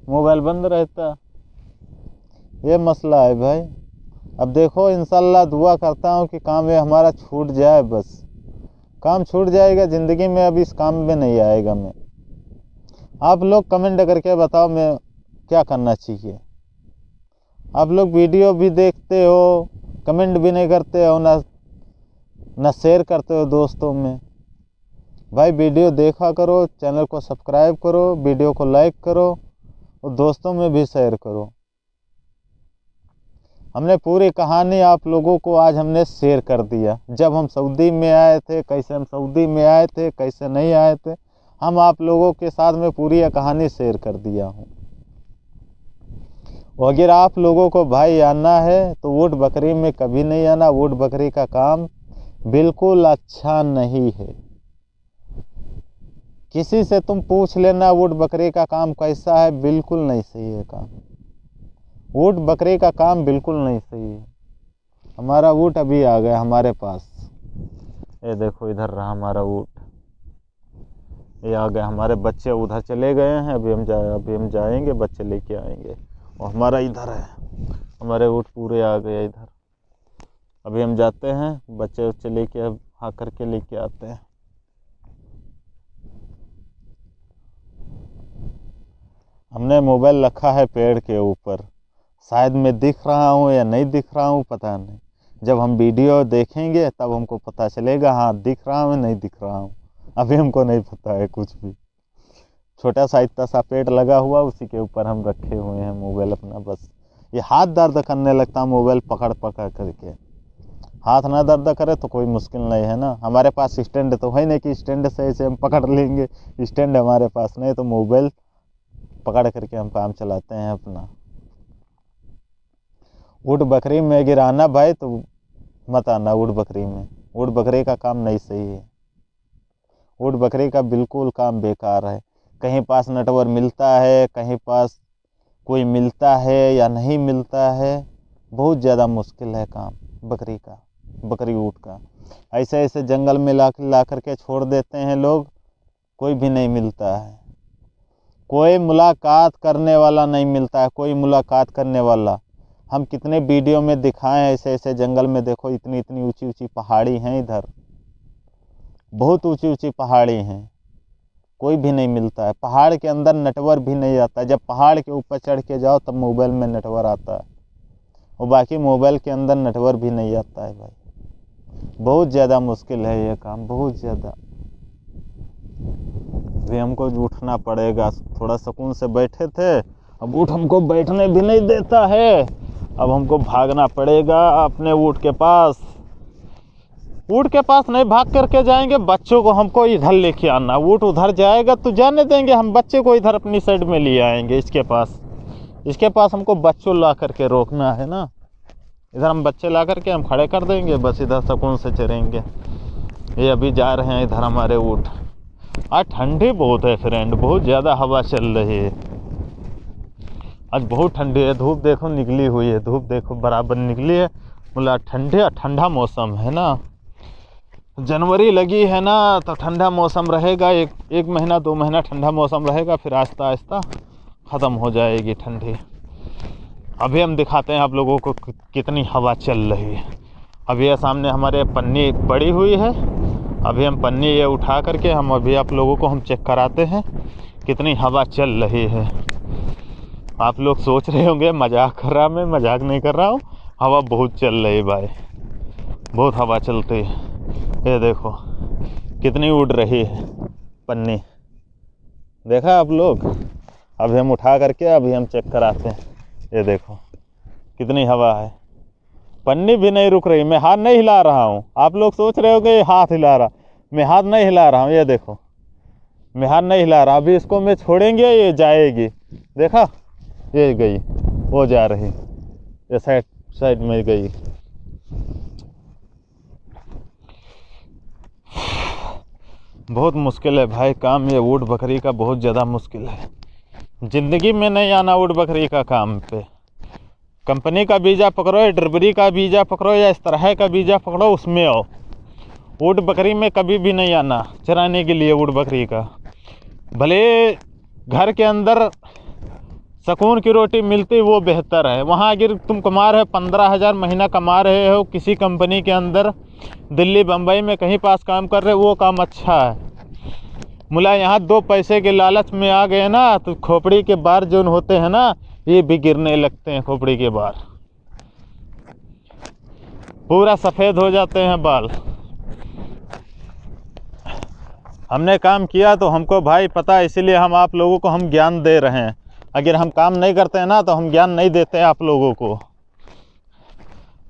मोबाइल बंद रहता। ये मसला है भाई। अब देखो इंशाल्लाह दुआ करता हूँ कि काम ये हमारा छूट जाए, बस काम छूट जाएगा ज़िंदगी में, अब इस काम में नहीं आएगा मैं। आप लोग कमेंट करके बताओ मैं क्या करना चाहिए। आप लोग वीडियो भी देखते हो, कमेंट भी नहीं करते हो, ना शेयर करते हो दोस्तों में। भाई वीडियो देखा करो, चैनल को सब्सक्राइब करो, वीडियो को लाइक करो और दोस्तों में भी शेयर करो। हमने पूरी कहानी आप लोगों को आज हमने शेयर कर दिया। जब हम सऊदी में आए थे, कैसे हम सऊदी में आए थे, कैसे नहीं आए थे, हम आप लोगों के साथ में पूरी कहानी शेयर कर दिया हूँ। अगर आप लोगों को भाई आना है तो ऊँट बकरी में कभी नहीं आना। ऊँट बकरी का काम बिल्कुल अच्छा नहीं है। किसी से तुम पूछ लेना ऊँट बकरी का काम कैसा है, बिल्कुल नहीं सही है काम। ऊँट बकरी का काम बिल्कुल नहीं सही है। हमारा ऊँट अभी आ गया हमारे पास, ये देखो इधर रहा हमारा ऊँट, ये आ गया। हमारे बच्चे उधर चले गए हैं, अभी हम जाएंगे, बच्चे लेके आएंगे। और हमारा इधर है, हमारे ऊँट पूरे आ गए इधर। अभी हम जाते हैं, बच्चे लेके अब उठा करके लेके आते हैं। हमने मोबाइल रखा है पेड़ के ऊपर, शायद मैं दिख रहा हूँ या नहीं दिख रहा हूँ पता नहीं। जब हम वीडियो देखेंगे तब हमको पता चलेगा, हाँ दिख रहा हूँ नहीं दिख रहा हूँ। अभी हमको नहीं पता है कुछ भी। छोटा सा इतना सा पेड़ लगा हुआ, उसी के ऊपर हम रखे हुए हैं मोबाइल अपना। बस ये हाथ दर्द करने लगता मोबाइल पकड़ पकड़ करके। हाथ ना दर्द करे तो कोई मुश्किल नहीं है ना। हमारे पास स्टैंड तो है नहीं कि स्टैंड से ऐसे हम पकड़ लेंगे, स्टैंड हमारे पास नहीं, तो मोबाइल पकड़ करके हम काम चलाते हैं अपना। ऊँट बकरी में गिराना भाई तो मत आना ऊँट बकरी में। ऊँट बकरी का काम नहीं सही है। ऊँट बकरी का बिल्कुल काम बेकार है। कहीं पास नेटवर्क मिलता है, कहीं पास कोई मिलता है या नहीं मिलता है। बहुत ज़्यादा मुश्किल है काम बकरी का, बकरी ऊँट का। ऐसे ऐसे जंगल में ला करके छोड़ देते हैं लोग, कोई भी नहीं मिलता है। कोई मुलाकात करने वाला नहीं मिलता है, कोई मुलाकात करने वाला। हम कितने वीडियो में दिखाएं ऐसे ऐसे जंगल में, देखो इतनी इतनी ऊंची ऊंची पहाड़ी हैं इधर, बहुत ऊंची ऊंची पहाड़ी हैं, कोई भी नहीं मिलता है। पहाड़ के अंदर नेटवर्क भी नहीं आता। जब पहाड़ के ऊपर चढ़ के जाओ तब मोबाइल में नेटवर्क आता है, और बाकी मोबाइल के अंदर नेटवर्क भी नहीं आता है भाई। बहुत ज़्यादा मुश्किल है ये काम, बहुत ज़्यादा। अभी हमको उठना पड़ेगा। थोड़ा सुकून से बैठे थे, अब ऊँट हमको बैठने भी नहीं देता है। अब हमको भागना पड़ेगा अपने ऊँट के पास। ऊँट के पास नहीं भाग करके जाएंगे, बच्चों को हमको इधर लेके आना। ऊँट उधर जाएगा तो जाने देंगे, हम बच्चे को इधर अपनी साइड में ले आएंगे। इसके पास हमको बच्चों ला करके रोकना है ना। इधर हम बच्चे ला करके हम खड़े कर देंगे, बस इधर सुकून से चरेंगे। ये अभी जा रहे हैं इधर हमारे ऊँट। आज ठंडी बहुत है फ्रेंड, बहुत ज़्यादा हवा चल रही है। आज बहुत ठंडी है। धूप देखो निकली हुई है, धूप देखो बराबर निकली है। मतलब ठंडा मौसम है ना, जनवरी लगी है ना, तो ठंडा मौसम रहेगा। एक महीना 2 महीना ठंडा मौसम रहेगा, फिर आहिस्ता आहिस्ता ख़त्म हो जाएगी ठंडी। अभी हम दिखाते हैं आप लोगों को कितनी हवा चल रही है। अभी ये सामने हमारे पन्नी पड़ी हुई है, अभी हम पन्नी ये उठा करके हम अभी आप लोगों को हम चेक कराते हैं कितनी हवा चल रही है। आप लोग सोच रहे होंगे मजाक कर रहा, मैं मजाक नहीं कर रहा हूँ। हवा बहुत चल रही है भाई, बहुत हवा चलती है। ये देखो कितनी उड़ रही है पन्नी, देखा आप लोग। अभी हम उठा करके अभी हम चेक कराते हैं। ये देखो कितनी हवा है, पन्नी भी नहीं रुक रही। मैं हाथ नहीं हिला रहा हूँ। आप लोग सोच रहे होंगे ये हाथ हिला रहा, मैं हाथ नहीं हिला रहा हूँ। ये देखो मैं हाथ नहीं हिला रहा। अभी इसको मैं छोड़ेंगे ये जाएगी, देखा ये गई, वो जा रही, ये साइड में गई। बहुत मुश्किल है भाई काम ये ऊँट बकरी का, बहुत ज़्यादा मुश्किल है। ज़िंदगी में नहीं आना ऊँट बकरी का काम पे। कंपनी का वीज़ा पकड़ो या ड्राइवरी का वीज़ा पकड़ो या इस तरह का वीज़ा पकड़ो, उसमें आओ। ऊँट बकरी में कभी भी नहीं आना चराने के लिए। ऊँट बकरी का भले घर के अंदर सुकून की रोटी मिलती वो बेहतर है। वहाँ अगर तुम कमा रहे हो 15,000 महीना कमा रहे हो किसी कंपनी के अंदर, दिल्ली बम्बई में कहीं पास काम कर रहे हो, वो काम अच्छा है। मुला यहाँ 2 पैसे के लालच में आ गए ना, तो खोपड़ी के बार जो होते हैं ना, ये भी गिरने लगते हैं। खोपड़ी के बार पूरा सफ़ेद हो जाते हैं बाल। हमने काम किया तो हमको भाई पता है, इसीलिए हम आप लोगों को हम ज्ञान दे रहे हैं। अगर हम काम नहीं करते हैं ना तो हम ज्ञान नहीं देते हैं आप लोगों को।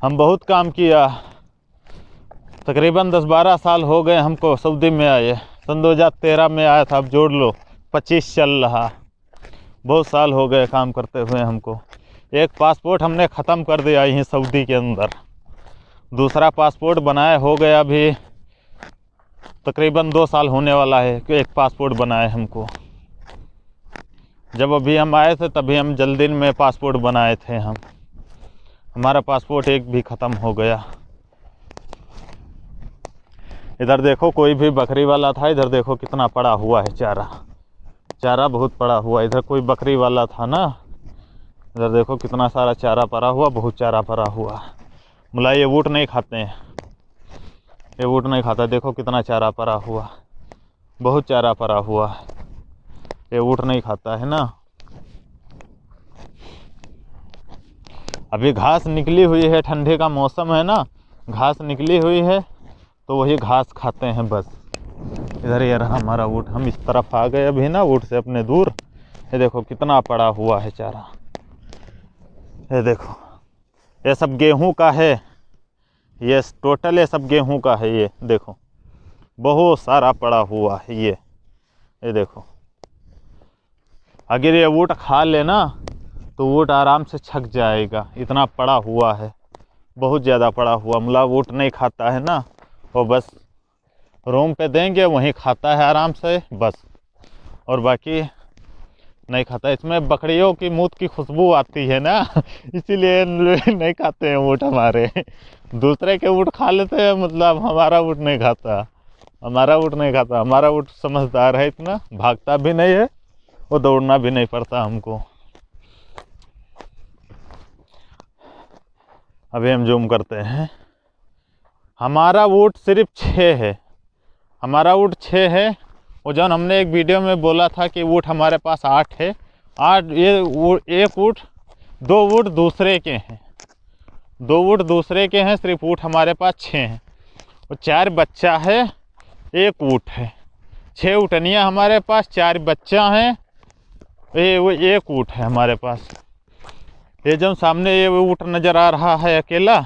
हम बहुत काम किया, तकरीबन 10-12 साल हो गए हमको सऊदी में आए। सन 2013 में आया था, अब जोड़ लो 25 चल रहा। बहुत साल हो गए काम करते हुए हमको। एक पासपोर्ट हमने ख़त्म कर दिया यहीं सऊदी के अंदर, दूसरा पासपोर्ट बनाए हो गया अभी तकरीबन 2 साल होने वाला है कि एक पासपोर्ट बनाए हमको। जब अभी हम आए थे तभी हम जल्दी में पासपोर्ट बनाए थे हम, हमारा पासपोर्ट एक भी ख़त्म हो गया। इधर देखो कोई भी बकरी वाला था, इधर देखो कितना पड़ा हुआ है चारा बहुत पड़ा हुआ। इधर कोई बकरी वाला था ना, इधर देखो कितना सारा चारा पड़ा हुआ, बहुत चारा पड़ा हुआ। मुला ये ऊँट नहीं खाते हैं, ये ऊँट नहीं खाता, देखो कितना चारा पड़ा हुआ, बहुत चारा पड़ा हुआ है। ये ऊँट नहीं खाता है ना। अभी घास निकली हुई है, ठंडे का मौसम है ना, घास निकली हुई है तो वही घास खाते हैं बस। इधर ये रहा हमारा ऊँट, हम इस तरफ आ गए अभी ना ऊँट से अपने दूर। ये देखो कितना पड़ा हुआ है चारा। ये देखो ये सब गेहूं का है, ये टोटल ये सब गेहूं का है। ये देखो बहुत सारा पड़ा हुआ है। ये देखो अगर ये ऊँट खा लेना तो ऊँट आराम से छक जाएगा, इतना पड़ा हुआ है, बहुत ज़्यादा पड़ा हुआ। मतलब ऊँट नहीं खाता है ना, वो बस रूम पे देंगे वहीं खाता है आराम से बस, और बाकी नहीं खाता। इसमें बकरियों की मूत की खुशबू आती है ना इसीलिए नहीं खाते हैं ऊँट हमारे। दूसरे के ऊँट खा लेते हैं, मतलब हमारा ऊँट नहीं खाता। हमारा ऊँट नहीं खाता, हमारा ऊँट समझदार है, इतना भागता भी नहीं है और दौड़ना भी नहीं पड़ता हमको। अभी हम जूम करते हैं। हमारा ऊँट सिर्फ 6 है, हमारा ऊँट 6 है। और जब हमने एक वीडियो में बोला था कि ऊँट हमारे पास 8 है, 8 ये एक ऊँट, 2 ऊँट दूसरे के हैं, 2 ऊँट दूसरे के हैं, सिर्फ ऊँट हमारे पास 6 हैं। और 4 बच्चा है, 1 ऊँट है। 6 ऊँटनियाँ हमारे पास, 4 बच्चा हैं, वो 1 ऊँट है हमारे पास। ये जो सामने ये ऊँट नज़र आ रहा है अकेला,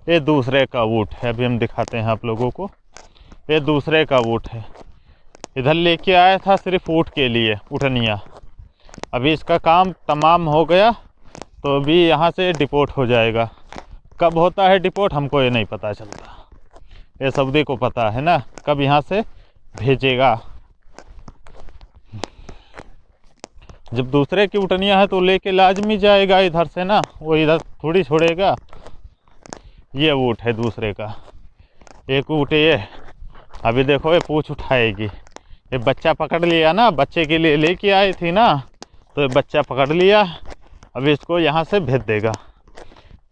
ये दूसरे का ऊँट है। अभी हम दिखाते हैं आप लोगों को, ये दूसरे का ऊँट है। इधर लेके आया था सिर्फ ऊँट के लिए, ऊँटनियाँ। अभी इसका काम तमाम हो गया तो अभी यहाँ से डिपोर्ट हो जाएगा। कब होता है डिपोर्ट हमको ये नहीं पता चलता, ये सऊदी को पता है ना कब यहाँ से भेजेगा। जब दूसरे की ऊँटनियाँ है तो लेके लाजमी जाएगा इधर से ना, वो इधर थोड़ी छोड़ेगा। ये ऊँट है दूसरे का, एक ऊँट ये। अभी देखो ये पूँछ उठाएगी, ये बच्चा पकड़ लिया ना, बच्चे के लिए लेके आई थी ना, तो ये बच्चा पकड़ लिया। अभी इसको यहाँ से भेज देगा,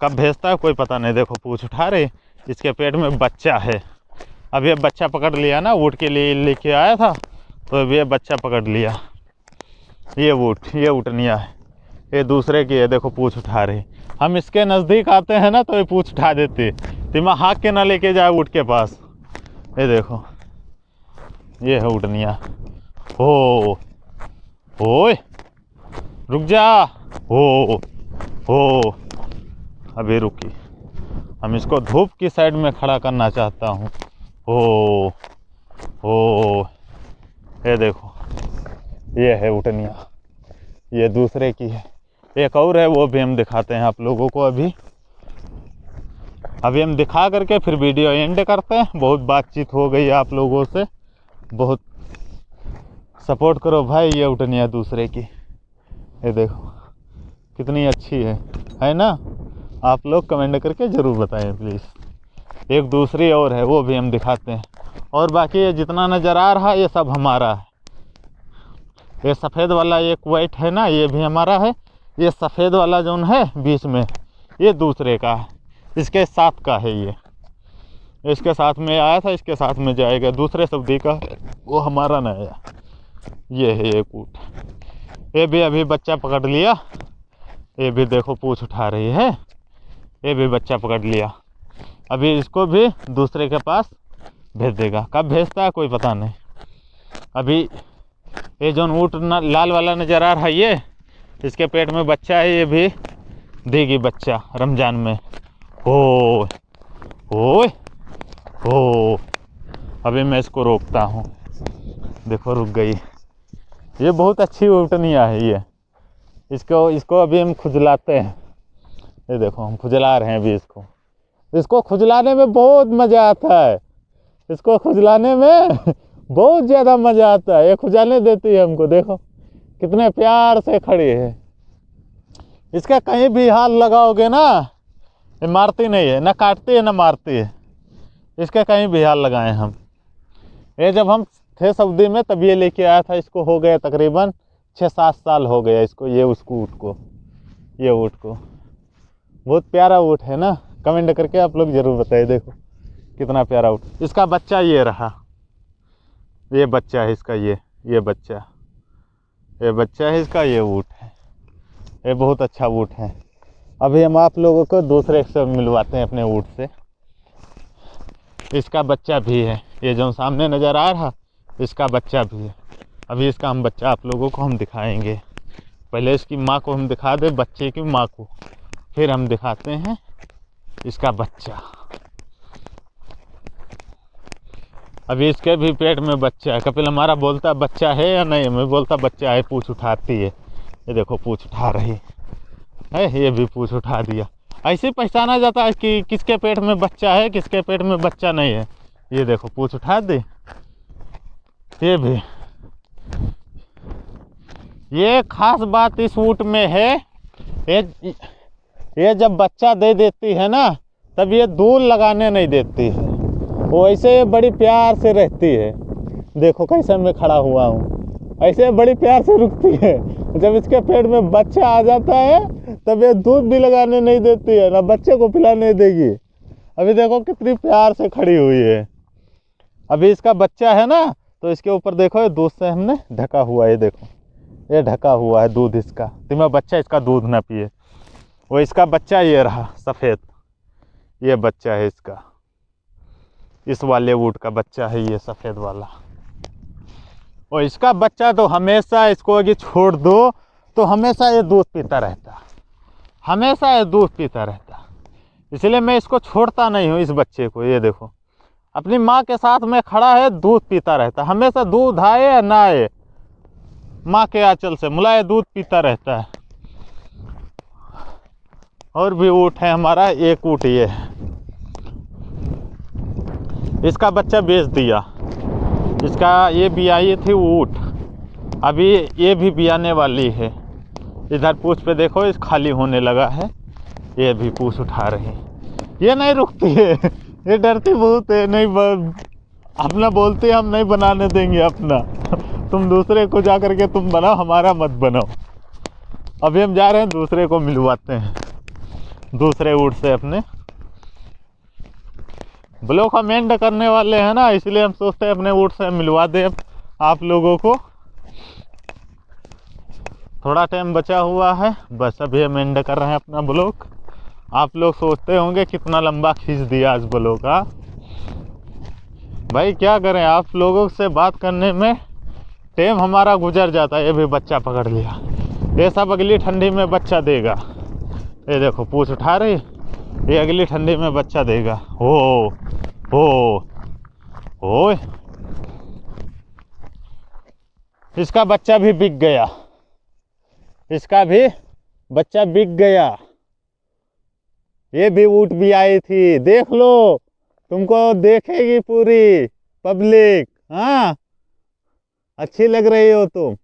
कब भेजता है कोई पता नहीं। देखो पूँछ उठा रही, इसके पेट में बच्चा है। अभी ये बच्चा पकड़ लिया ना, ऊँट के लिए लेके आया था तो अभी ये बच्चा पकड़ लिया। ये ऊँट, ये ऊँटनिया है, ये दूसरे की है। देखो पूँछ उठा रही, हम इसके नज़दीक आते हैं ना तो ये पूँछ उठा देती, तिमा हाँक के ना लेके जाए ऊँट के पास। ये देखो ये है ऊँटनिया। हो ओए रुक जा, हो अभी रुकी, हम इसको धूप की साइड में खड़ा करना चाहता हूँ। हो ये देखो ये है ऊँटनिया, ये दूसरे की है। एक और है, वो भी हम दिखाते हैं आप लोगों को। अभी हम दिखा करके फिर वीडियो एंड करते हैं। बहुत बातचीत हो गई आप लोगों से, बहुत सपोर्ट करो भाई। ये ऊँटनिया दूसरे की, ये देखो कितनी अच्छी है ना। आप लोग कमेंट करके ज़रूर बताएं प्लीज़। एक दूसरी और है, वो भी हम दिखाते हैं। और बाकी ये जितना नज़र आ रहा है ये सब हमारा है। ये सफ़ेद वाला एक वाइट है ना, ये भी हमारा है। ये सफ़ेद वाला जो है बीच में, ये दूसरे का है, इसके साथ का है। ये इसके साथ में आया था, इसके साथ में जाएगा। दूसरे सऊदी का, वो हमारा नहीं आया। ये है एक ऊँट, ये भी अभी बच्चा पकड़ लिया। ये भी देखो पूँछ उठा रही है, ये भी बच्चा पकड़ लिया। अभी इसको भी दूसरे के पास भेज देगा, कब भेजता है कोई पता नहीं। अभी ये जो ऊँट लाल वाला नज़र आ रहा है, ये इसके पेट में बच्चा है, ये भी देगी बच्चा रमज़ान में। हो अभी मैं इसको रोकता हूँ, देखो रुक गई। ये बहुत अच्छी ऊँटनिया है ये, इसको अभी हम खुजलाते हैं। ये देखो हम खुजला रहे हैं अभी इसको खुजलाने में बहुत मज़ा आता है। इसको खुजलाने में बहुत ज़्यादा मज़ा आता है। ये खुजाने देती है हमको, देखो कितने प्यार से खड़ी है। इसका कहीं भी हाथ लगाओगे ना, ये मारती नहीं है, ना काटती है ना मारती है। इसके कहीं भी हाथ लगाएं हम। ये जब हम थे सऊदी में तब ये लेके आया था, इसको हो गया तकरीबन 6-7 साल हो गया इसको। ये उसको ऊँट को, ये ऊँट को बहुत प्यारा ऊँट है ना। कमेंट करके आप लोग ज़रूर बताइए। देखो कितना प्यारा ऊँट। इसका बच्चा ये रहा, ये बच्चा है इसका, ये बच्चा है इसका, ये ऊँट है। ये बहुत अच्छा ऊँट है। अभी हम आप लोगों को दूसरे से मिलवाते हैं अपने ऊँट से। इसका बच्चा भी है, ये जो सामने नज़र आ रहा, इसका बच्चा भी है। अभी इसका हम बच्चा आप लोगों को हम दिखाएंगे। पहले इसकी माँ को हम दिखा दें, बच्चे की माँ को, फिर हम दिखाते हैं इसका बच्चा। अभी इसके भी पेट में बच्चा है। कपिल हमारा बोलता बच्चा है या नहीं, मैं बोलता बच्चा है, पूछ उठाती है। ये देखो पूछ उठा रही है, ये भी पूछ उठा दिया। ऐसे पहचाना जाता है कि किसके पेट में बच्चा है, किसके पेट में बच्चा नहीं है। ये देखो पूछ उठा दी, ये भी। ये खास बात इस ऊँट में है, ये जब बच्चा दे देती है ना, तब ये दूध लगाने नहीं देती है। वो ऐसे बड़ी प्यार से रहती है। देखो कैसे मैं खड़ा हुआ हूँ, ऐसे बड़ी प्यार से रुकती है। जब इसके पेट में बच्चा आ जाता है तब ये दूध भी लगाने नहीं देती है, ना बच्चे को पिलाने देगी। अभी देखो कितनी प्यार से खड़ी हुई है। अभी इसका बच्चा है ना, तो इसके ऊपर देखो ये दूध से हमने ढका हुआ है। ये देखो ये ढका हुआ है दूध इसका, तुम्हें बच्चा इसका दूध ना पिए। वो इसका बच्चा ये रहा सफ़ेद, ये बच्चा है इसका, इस वाले ऊँट का बच्चा है ये सफ़ेद वाला। और इसका बच्चा तो हमेशा, इसको अगर छोड़ दो तो हमेशा ये दूध पीता रहता, हमेशा ये दूध पीता रहता। इसलिए मैं इसको छोड़ता नहीं हूँ, इस बच्चे को। ये देखो अपनी माँ के साथ में खड़ा है, दूध पीता रहता, हमेशा दूध आए या ना आए, माँ के आंचल से मुलायम दूध पीता रहता है। और भी ऊँट है हमारा, एक ऊँट ये है, इसका बच्चा बेच दिया। इसका ये बियाई थी ऊँट, अभी ये भी बियाने वाली है। इधर पूँछ पे देखो इस खाली होने लगा है, ये भी पूँछ उठा रही। ये नहीं रुकती है, ये डरती बहुत है। नहीं अपना बोलते हम नहीं बनाने देंगे अपना, तुम दूसरे को जा करके तुम बनाओ, हमारा मत बनाओ। अभी हम जा रहे हैं दूसरे को मिलवाते हैं, दूसरे ऊँट से अपने। ब्लॉग हम एंड करने वाले हैं ना, इसलिए हम सोचते हैं अपने ऊँट से मिलवा दें आप लोगों को। थोड़ा टाइम बचा हुआ है बस, अभी हम एंड कर रहे हैं अपना ब्लॉग। आप लोग सोचते होंगे कितना लंबा खींच दिया आज ब्लॉग का। भाई क्या करें, आप लोगों से बात करने में टाइम हमारा गुजर जाता है। ये भी बच्चा पकड़ लिया, ये सब अगली ठंडी में बच्चा देगा। ये देखो पूँछ उठा रही, ये अगली ठंडी में बच्चा देगा। हो इसका बच्चा भी बिक गया, इसका भी बच्चा बिक गया। ये भी ऊँट भी आई थी, देख लो, तुमको देखेगी पूरी पब्लिक। हाँ अच्छी लग रही हो तुम,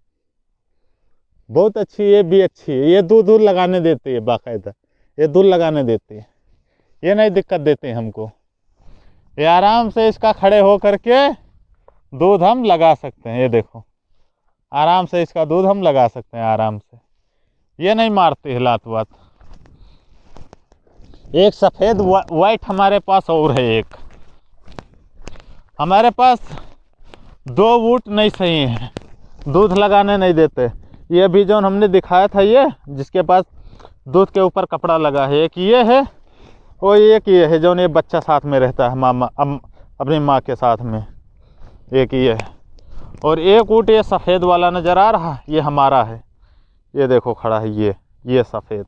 बहुत अच्छी। ये भी अच्छी है, ये दूध लगाने देती है बाकायदा, ये दूध लगाने देती है, ये नहीं दिक्कत देते हैं हमको। ये आराम से इसका खड़े हो करके दूध हम लगा सकते हैं। ये देखो आराम से इसका दूध हम लगा सकते हैं आराम से, ये नहीं मारती है लात वात। एक सफ़ेद वाइट हमारे पास और है, एक हमारे पास दो ऊँट नहीं सही हैं, दूध लगाने नहीं देते। ये भी जो हमने दिखाया था, ये जिसके पास दूध के ऊपर कपड़ा लगा है, एक ये है और एक ये है जो ये बच्चा साथ में रहता है मामा अपनी माँ के साथ में, एक ये है। और एक ऊँट ये सफ़ेद वाला नज़र आ रहा, ये हमारा है। ये देखो खड़ा है ये सफ़ेद,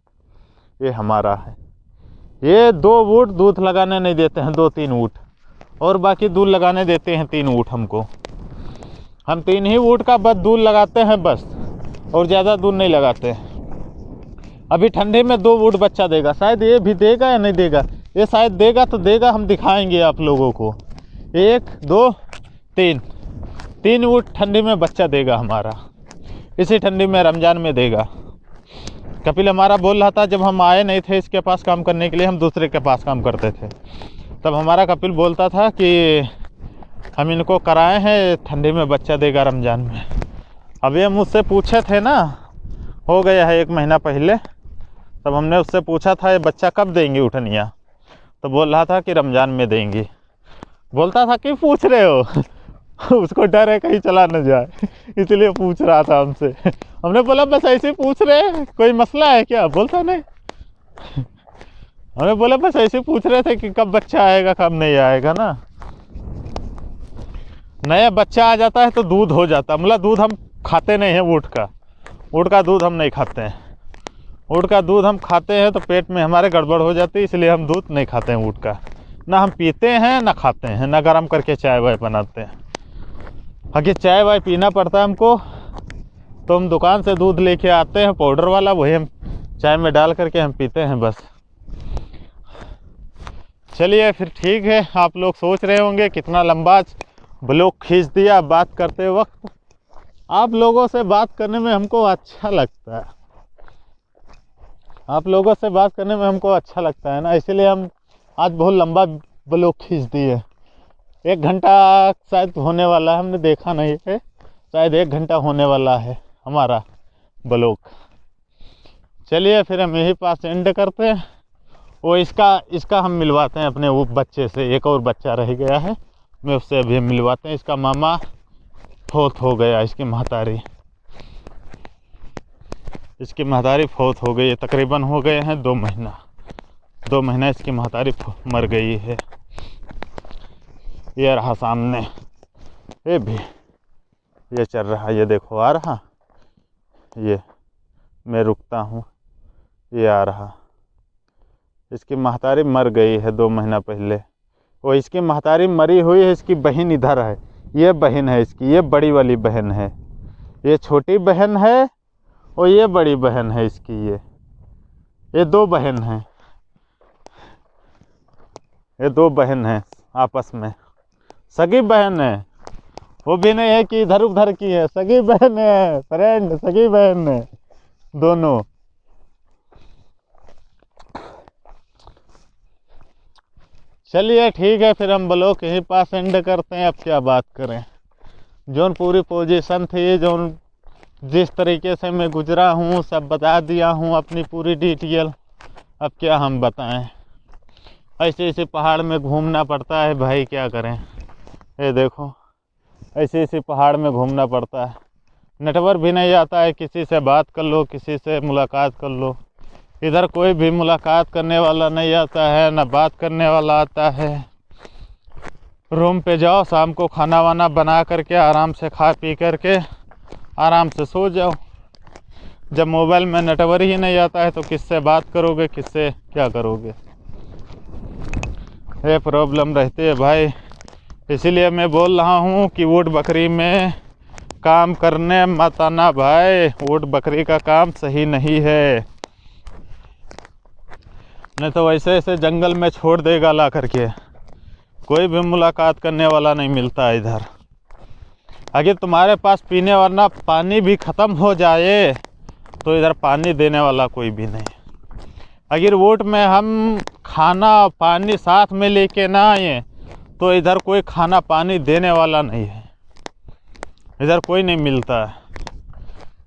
ये हमारा है। ये दो ऊँट दूध लगाने नहीं देते हैं, 2-3 ऊँट, और बाकी दूध लगाने देते हैं 3 ऊँट हमको। हम 3 ही ऊँट का बस दूध लगाते हैं बस, और ज़्यादा दूध नहीं लगाते। अभी ठंडे में 2 ऊँट बच्चा देगा, शायद ये भी देगा या नहीं देगा, ये शायद देगा तो देगा, हम दिखाएंगे आप लोगों को। 1 2 3 ऊँट ठंडी में बच्चा देगा हमारा, इसी ठंडी में रमज़ान में देगा। कपिल हमारा बोल रहा था, जब हम आए नहीं थे इसके पास काम करने के लिए, हम दूसरे के पास काम करते थे, तब हमारा कपिल बोलता था कि हम इनको कराए हैं, ठंडी में बच्चा देगा रमज़ान में। अभी हम उससे पूछे थे ना, हो गया है 1 महीना पहले, तब हमने उससे पूछा था ये बच्चा कब देंगी उठनिया, तो बोल रहा था कि रमज़ान में देंगी। बोलता था कि पूछ रहे हो उसको डर है कहीं चला न जाए, इसलिए पूछ रहा था हमसे। हमने बोला बस ऐसे ही पूछ रहे हैं, कोई मसला है क्या? बोलता नहीं। हमने बोला बस ऐसे ही पूछ रहे थे कि कब बच्चा आएगा कब नहीं आएगा ना। नया बच्चा आ जाता है तो दूध हो जाता, मतलब दूध हम खाते नहीं हैं ऊँट का दूध हम नहीं खाते हैं। ऊँट का दूध हम खाते हैं तो पेट में हमारे गड़बड़ हो जाती है, इसलिए हम दूध नहीं खाते हैं ऊँट का। ना हम पीते हैं ना खाते हैं, ना गर्म करके चाय वाय बनाते हैं। अगर चाय वाय पीना पड़ता है हमको तो हम दुकान से दूध लेके आते हैं पाउडर वाला, वही हम चाय में डाल करके हम पीते हैं बस। चलिए फिर ठीक है। आप लोग सोच रहे होंगे कितना लंबा ब्लॉग खींच दिया बात करते वक्त। आप लोगों से बात करने में हमको अच्छा लगता है, आप लोगों से बात करने में हमको अच्छा लगता है ना, इसीलिए हम आज बहुत लंबा ब्लॉग खींच दिए। 1 घंटा शायद होने वाला है, हमने देखा नहीं है, शायद 1 घंटा होने वाला है हमारा ब्लॉग। चलिए फिर हम यही पास एंड करते हैं। वो इसका हम मिलवाते हैं अपने वो बच्चे से, एक और बच्चा रह गया है, मैं उससे अभी मिलवाते हैं। इसका मामा फौत हो गया, इसकी महतारी फौत हो गई है, तकरीबन हो गए हैं 2 महीना इसकी महतारी मर गई है। ये रहा सामने, ये भी ये चल रहा, ये देखो आ रहा, ये मैं रुकता हूँ, ये आ रहा। इसकी महतारी मर गई है 2 महीना पहले। वो इसकी महतारी मरी हुई है, इसकी बहन इधर है, ये बहन है इसकी, ये बड़ी वाली बहन है, ये छोटी बहन है और ये बड़ी बहन है इसकी। ये 2 बहन हैं, ये 2 बहन हैं आपस में, सगी बहन है। वो भी नहीं है कि इधर उधर की है, सगी बहन है, फ्रेंड सगी बहन है दोनों। चलिए ठीक है, फिर हम ब्लॉग यहीं पास एंड करते हैं। अब क्या बात करें, जोन पूरी पोजीशन थी, जोन जिस तरीके से मैं गुजरा हूँ सब बता दिया हूँ, अपनी पूरी डिटेल। अब क्या हम बताएं, ऐसे पहाड़ में घूमना पड़ता है भाई, क्या करें। ये देखो ऐसे पहाड़ में घूमना पड़ता है, नेटवर्क भी नहीं आता है, किसी से बात कर लो, किसी से मुलाकात कर लो, इधर कोई भी मुलाकात करने वाला नहीं आता है, ना बात करने वाला आता है। रूम पे जाओ, शाम को खाना वाना बना करके आराम से खा पी करके आराम से सो जाओ। जब मोबाइल में नेटवर्क ही नहीं आता है तो किससे बात करोगे, किससे क्या करोगे, ये प्रॉब्लम रहती है भाई। इसीलिए मैं बोल रहा हूँ कि ऊँट बकरी में काम करने मत आना भाई, ऊँट बकरी का काम सही नहीं है, नहीं तो वैसे जंगल में छोड़ देगा ला करके, कोई भी मुलाकात करने वाला नहीं मिलता इधर। अगर तुम्हारे पास पीने वाला पानी भी ख़त्म हो जाए तो इधर पानी देने वाला कोई भी नहीं। अगर ऊँट में हम खाना पानी साथ में लेके ना आए तो इधर कोई खाना पानी देने वाला नहीं है, इधर कोई नहीं मिलता है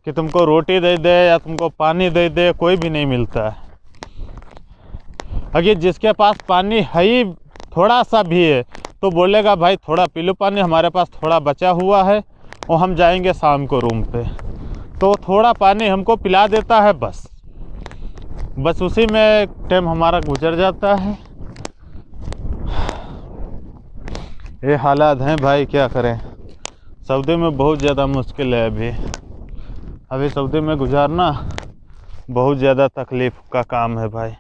कि तुमको रोटी दे दे या तुमको पानी दे दे, कोई भी नहीं मिलता है। अगर जिसके पास पानी है ही थोड़ा सा भी है तो बोलेगा भाई थोड़ा पी लो पानी, हमारे पास थोड़ा बचा हुआ है और हम जाएंगे शाम को रूम पे, तो थोड़ा पानी हमको पिला देता है, बस उसी में टाइम हमारा गुजर जाता है। ये हालात हैं भाई, क्या करें। सऊदी में बहुत ज़्यादा मुश्किल है अभी सऊदी में गुजारना बहुत ज़्यादा तकलीफ़ का काम है भाई,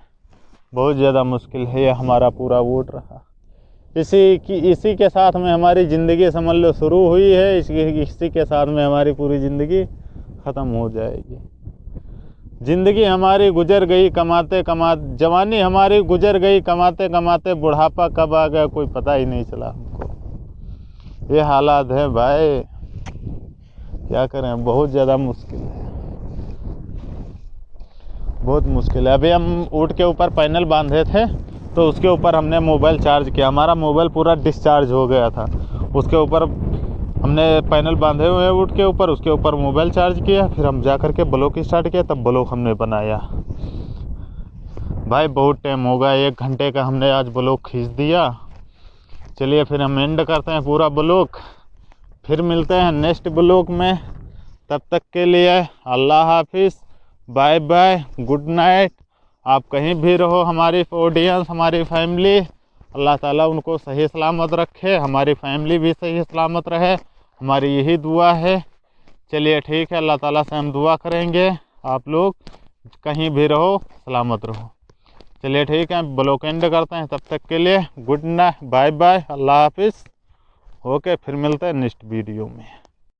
बहुत ज़्यादा मुश्किल है। ये हमारा पूरा ऊँट रहा, इसी के साथ में हमारी ज़िंदगी समझ लो शुरू हुई है, इसी के साथ में हमारी पूरी ज़िंदगी ख़त्म हो जाएगी। ज़िंदगी हमारी गुजर गई कमाते कमाते, जवानी हमारी गुजर गई कमाते कमाते, बुढ़ापा कब आ गया कोई पता ही नहीं चला हमको। ये हालात है भाई, क्या करें, बहुत ज़्यादा मुश्किल है, बहुत मुश्किल है। अभी हम ऊँट के ऊपर पैनल बांधे थे तो उसके ऊपर हमने मोबाइल चार्ज किया, हमारा मोबाइल पूरा डिस्चार्ज हो गया था, उसके ऊपर हमने पैनल बांधे हुए हैं ऊँट के ऊपर, उसके ऊपर मोबाइल चार्ज किया, फिर हम जा कर के ब्लॉग स्टार्ट किया, तब ब्लॉग हमने बनाया। भाई बहुत टाइम हो गया, 1 घंटे का हमने आज ब्लॉग खींच दिया। चलिए फिर हम एंड करते हैं पूरा ब्लॉग, फिर मिलते हैं नेक्स्ट ब्लॉग में। तब तक के लिए अल्लाह हाफिज़, बाय बाय, गुड नाइट। आप कहीं भी रहो, हमारी ऑडियंस, हमारी फैमिली, अल्लाह ताला उनको सही सलामत रखे, हमारी फैमिली भी सही सलामत रहे, हमारी यही दुआ है। चलिए ठीक है, अल्लाह ताला से हम दुआ करेंगे, आप लोग कहीं भी रहो सलामत रहो। चलिए ठीक है, ब्लॉग एंड करते हैं। तब तक के लिए गुड नाइट, बाय बाय, अल्लाह हाफिज़। ओके, फिर मिलते हैं नेक्स्ट वीडियो में।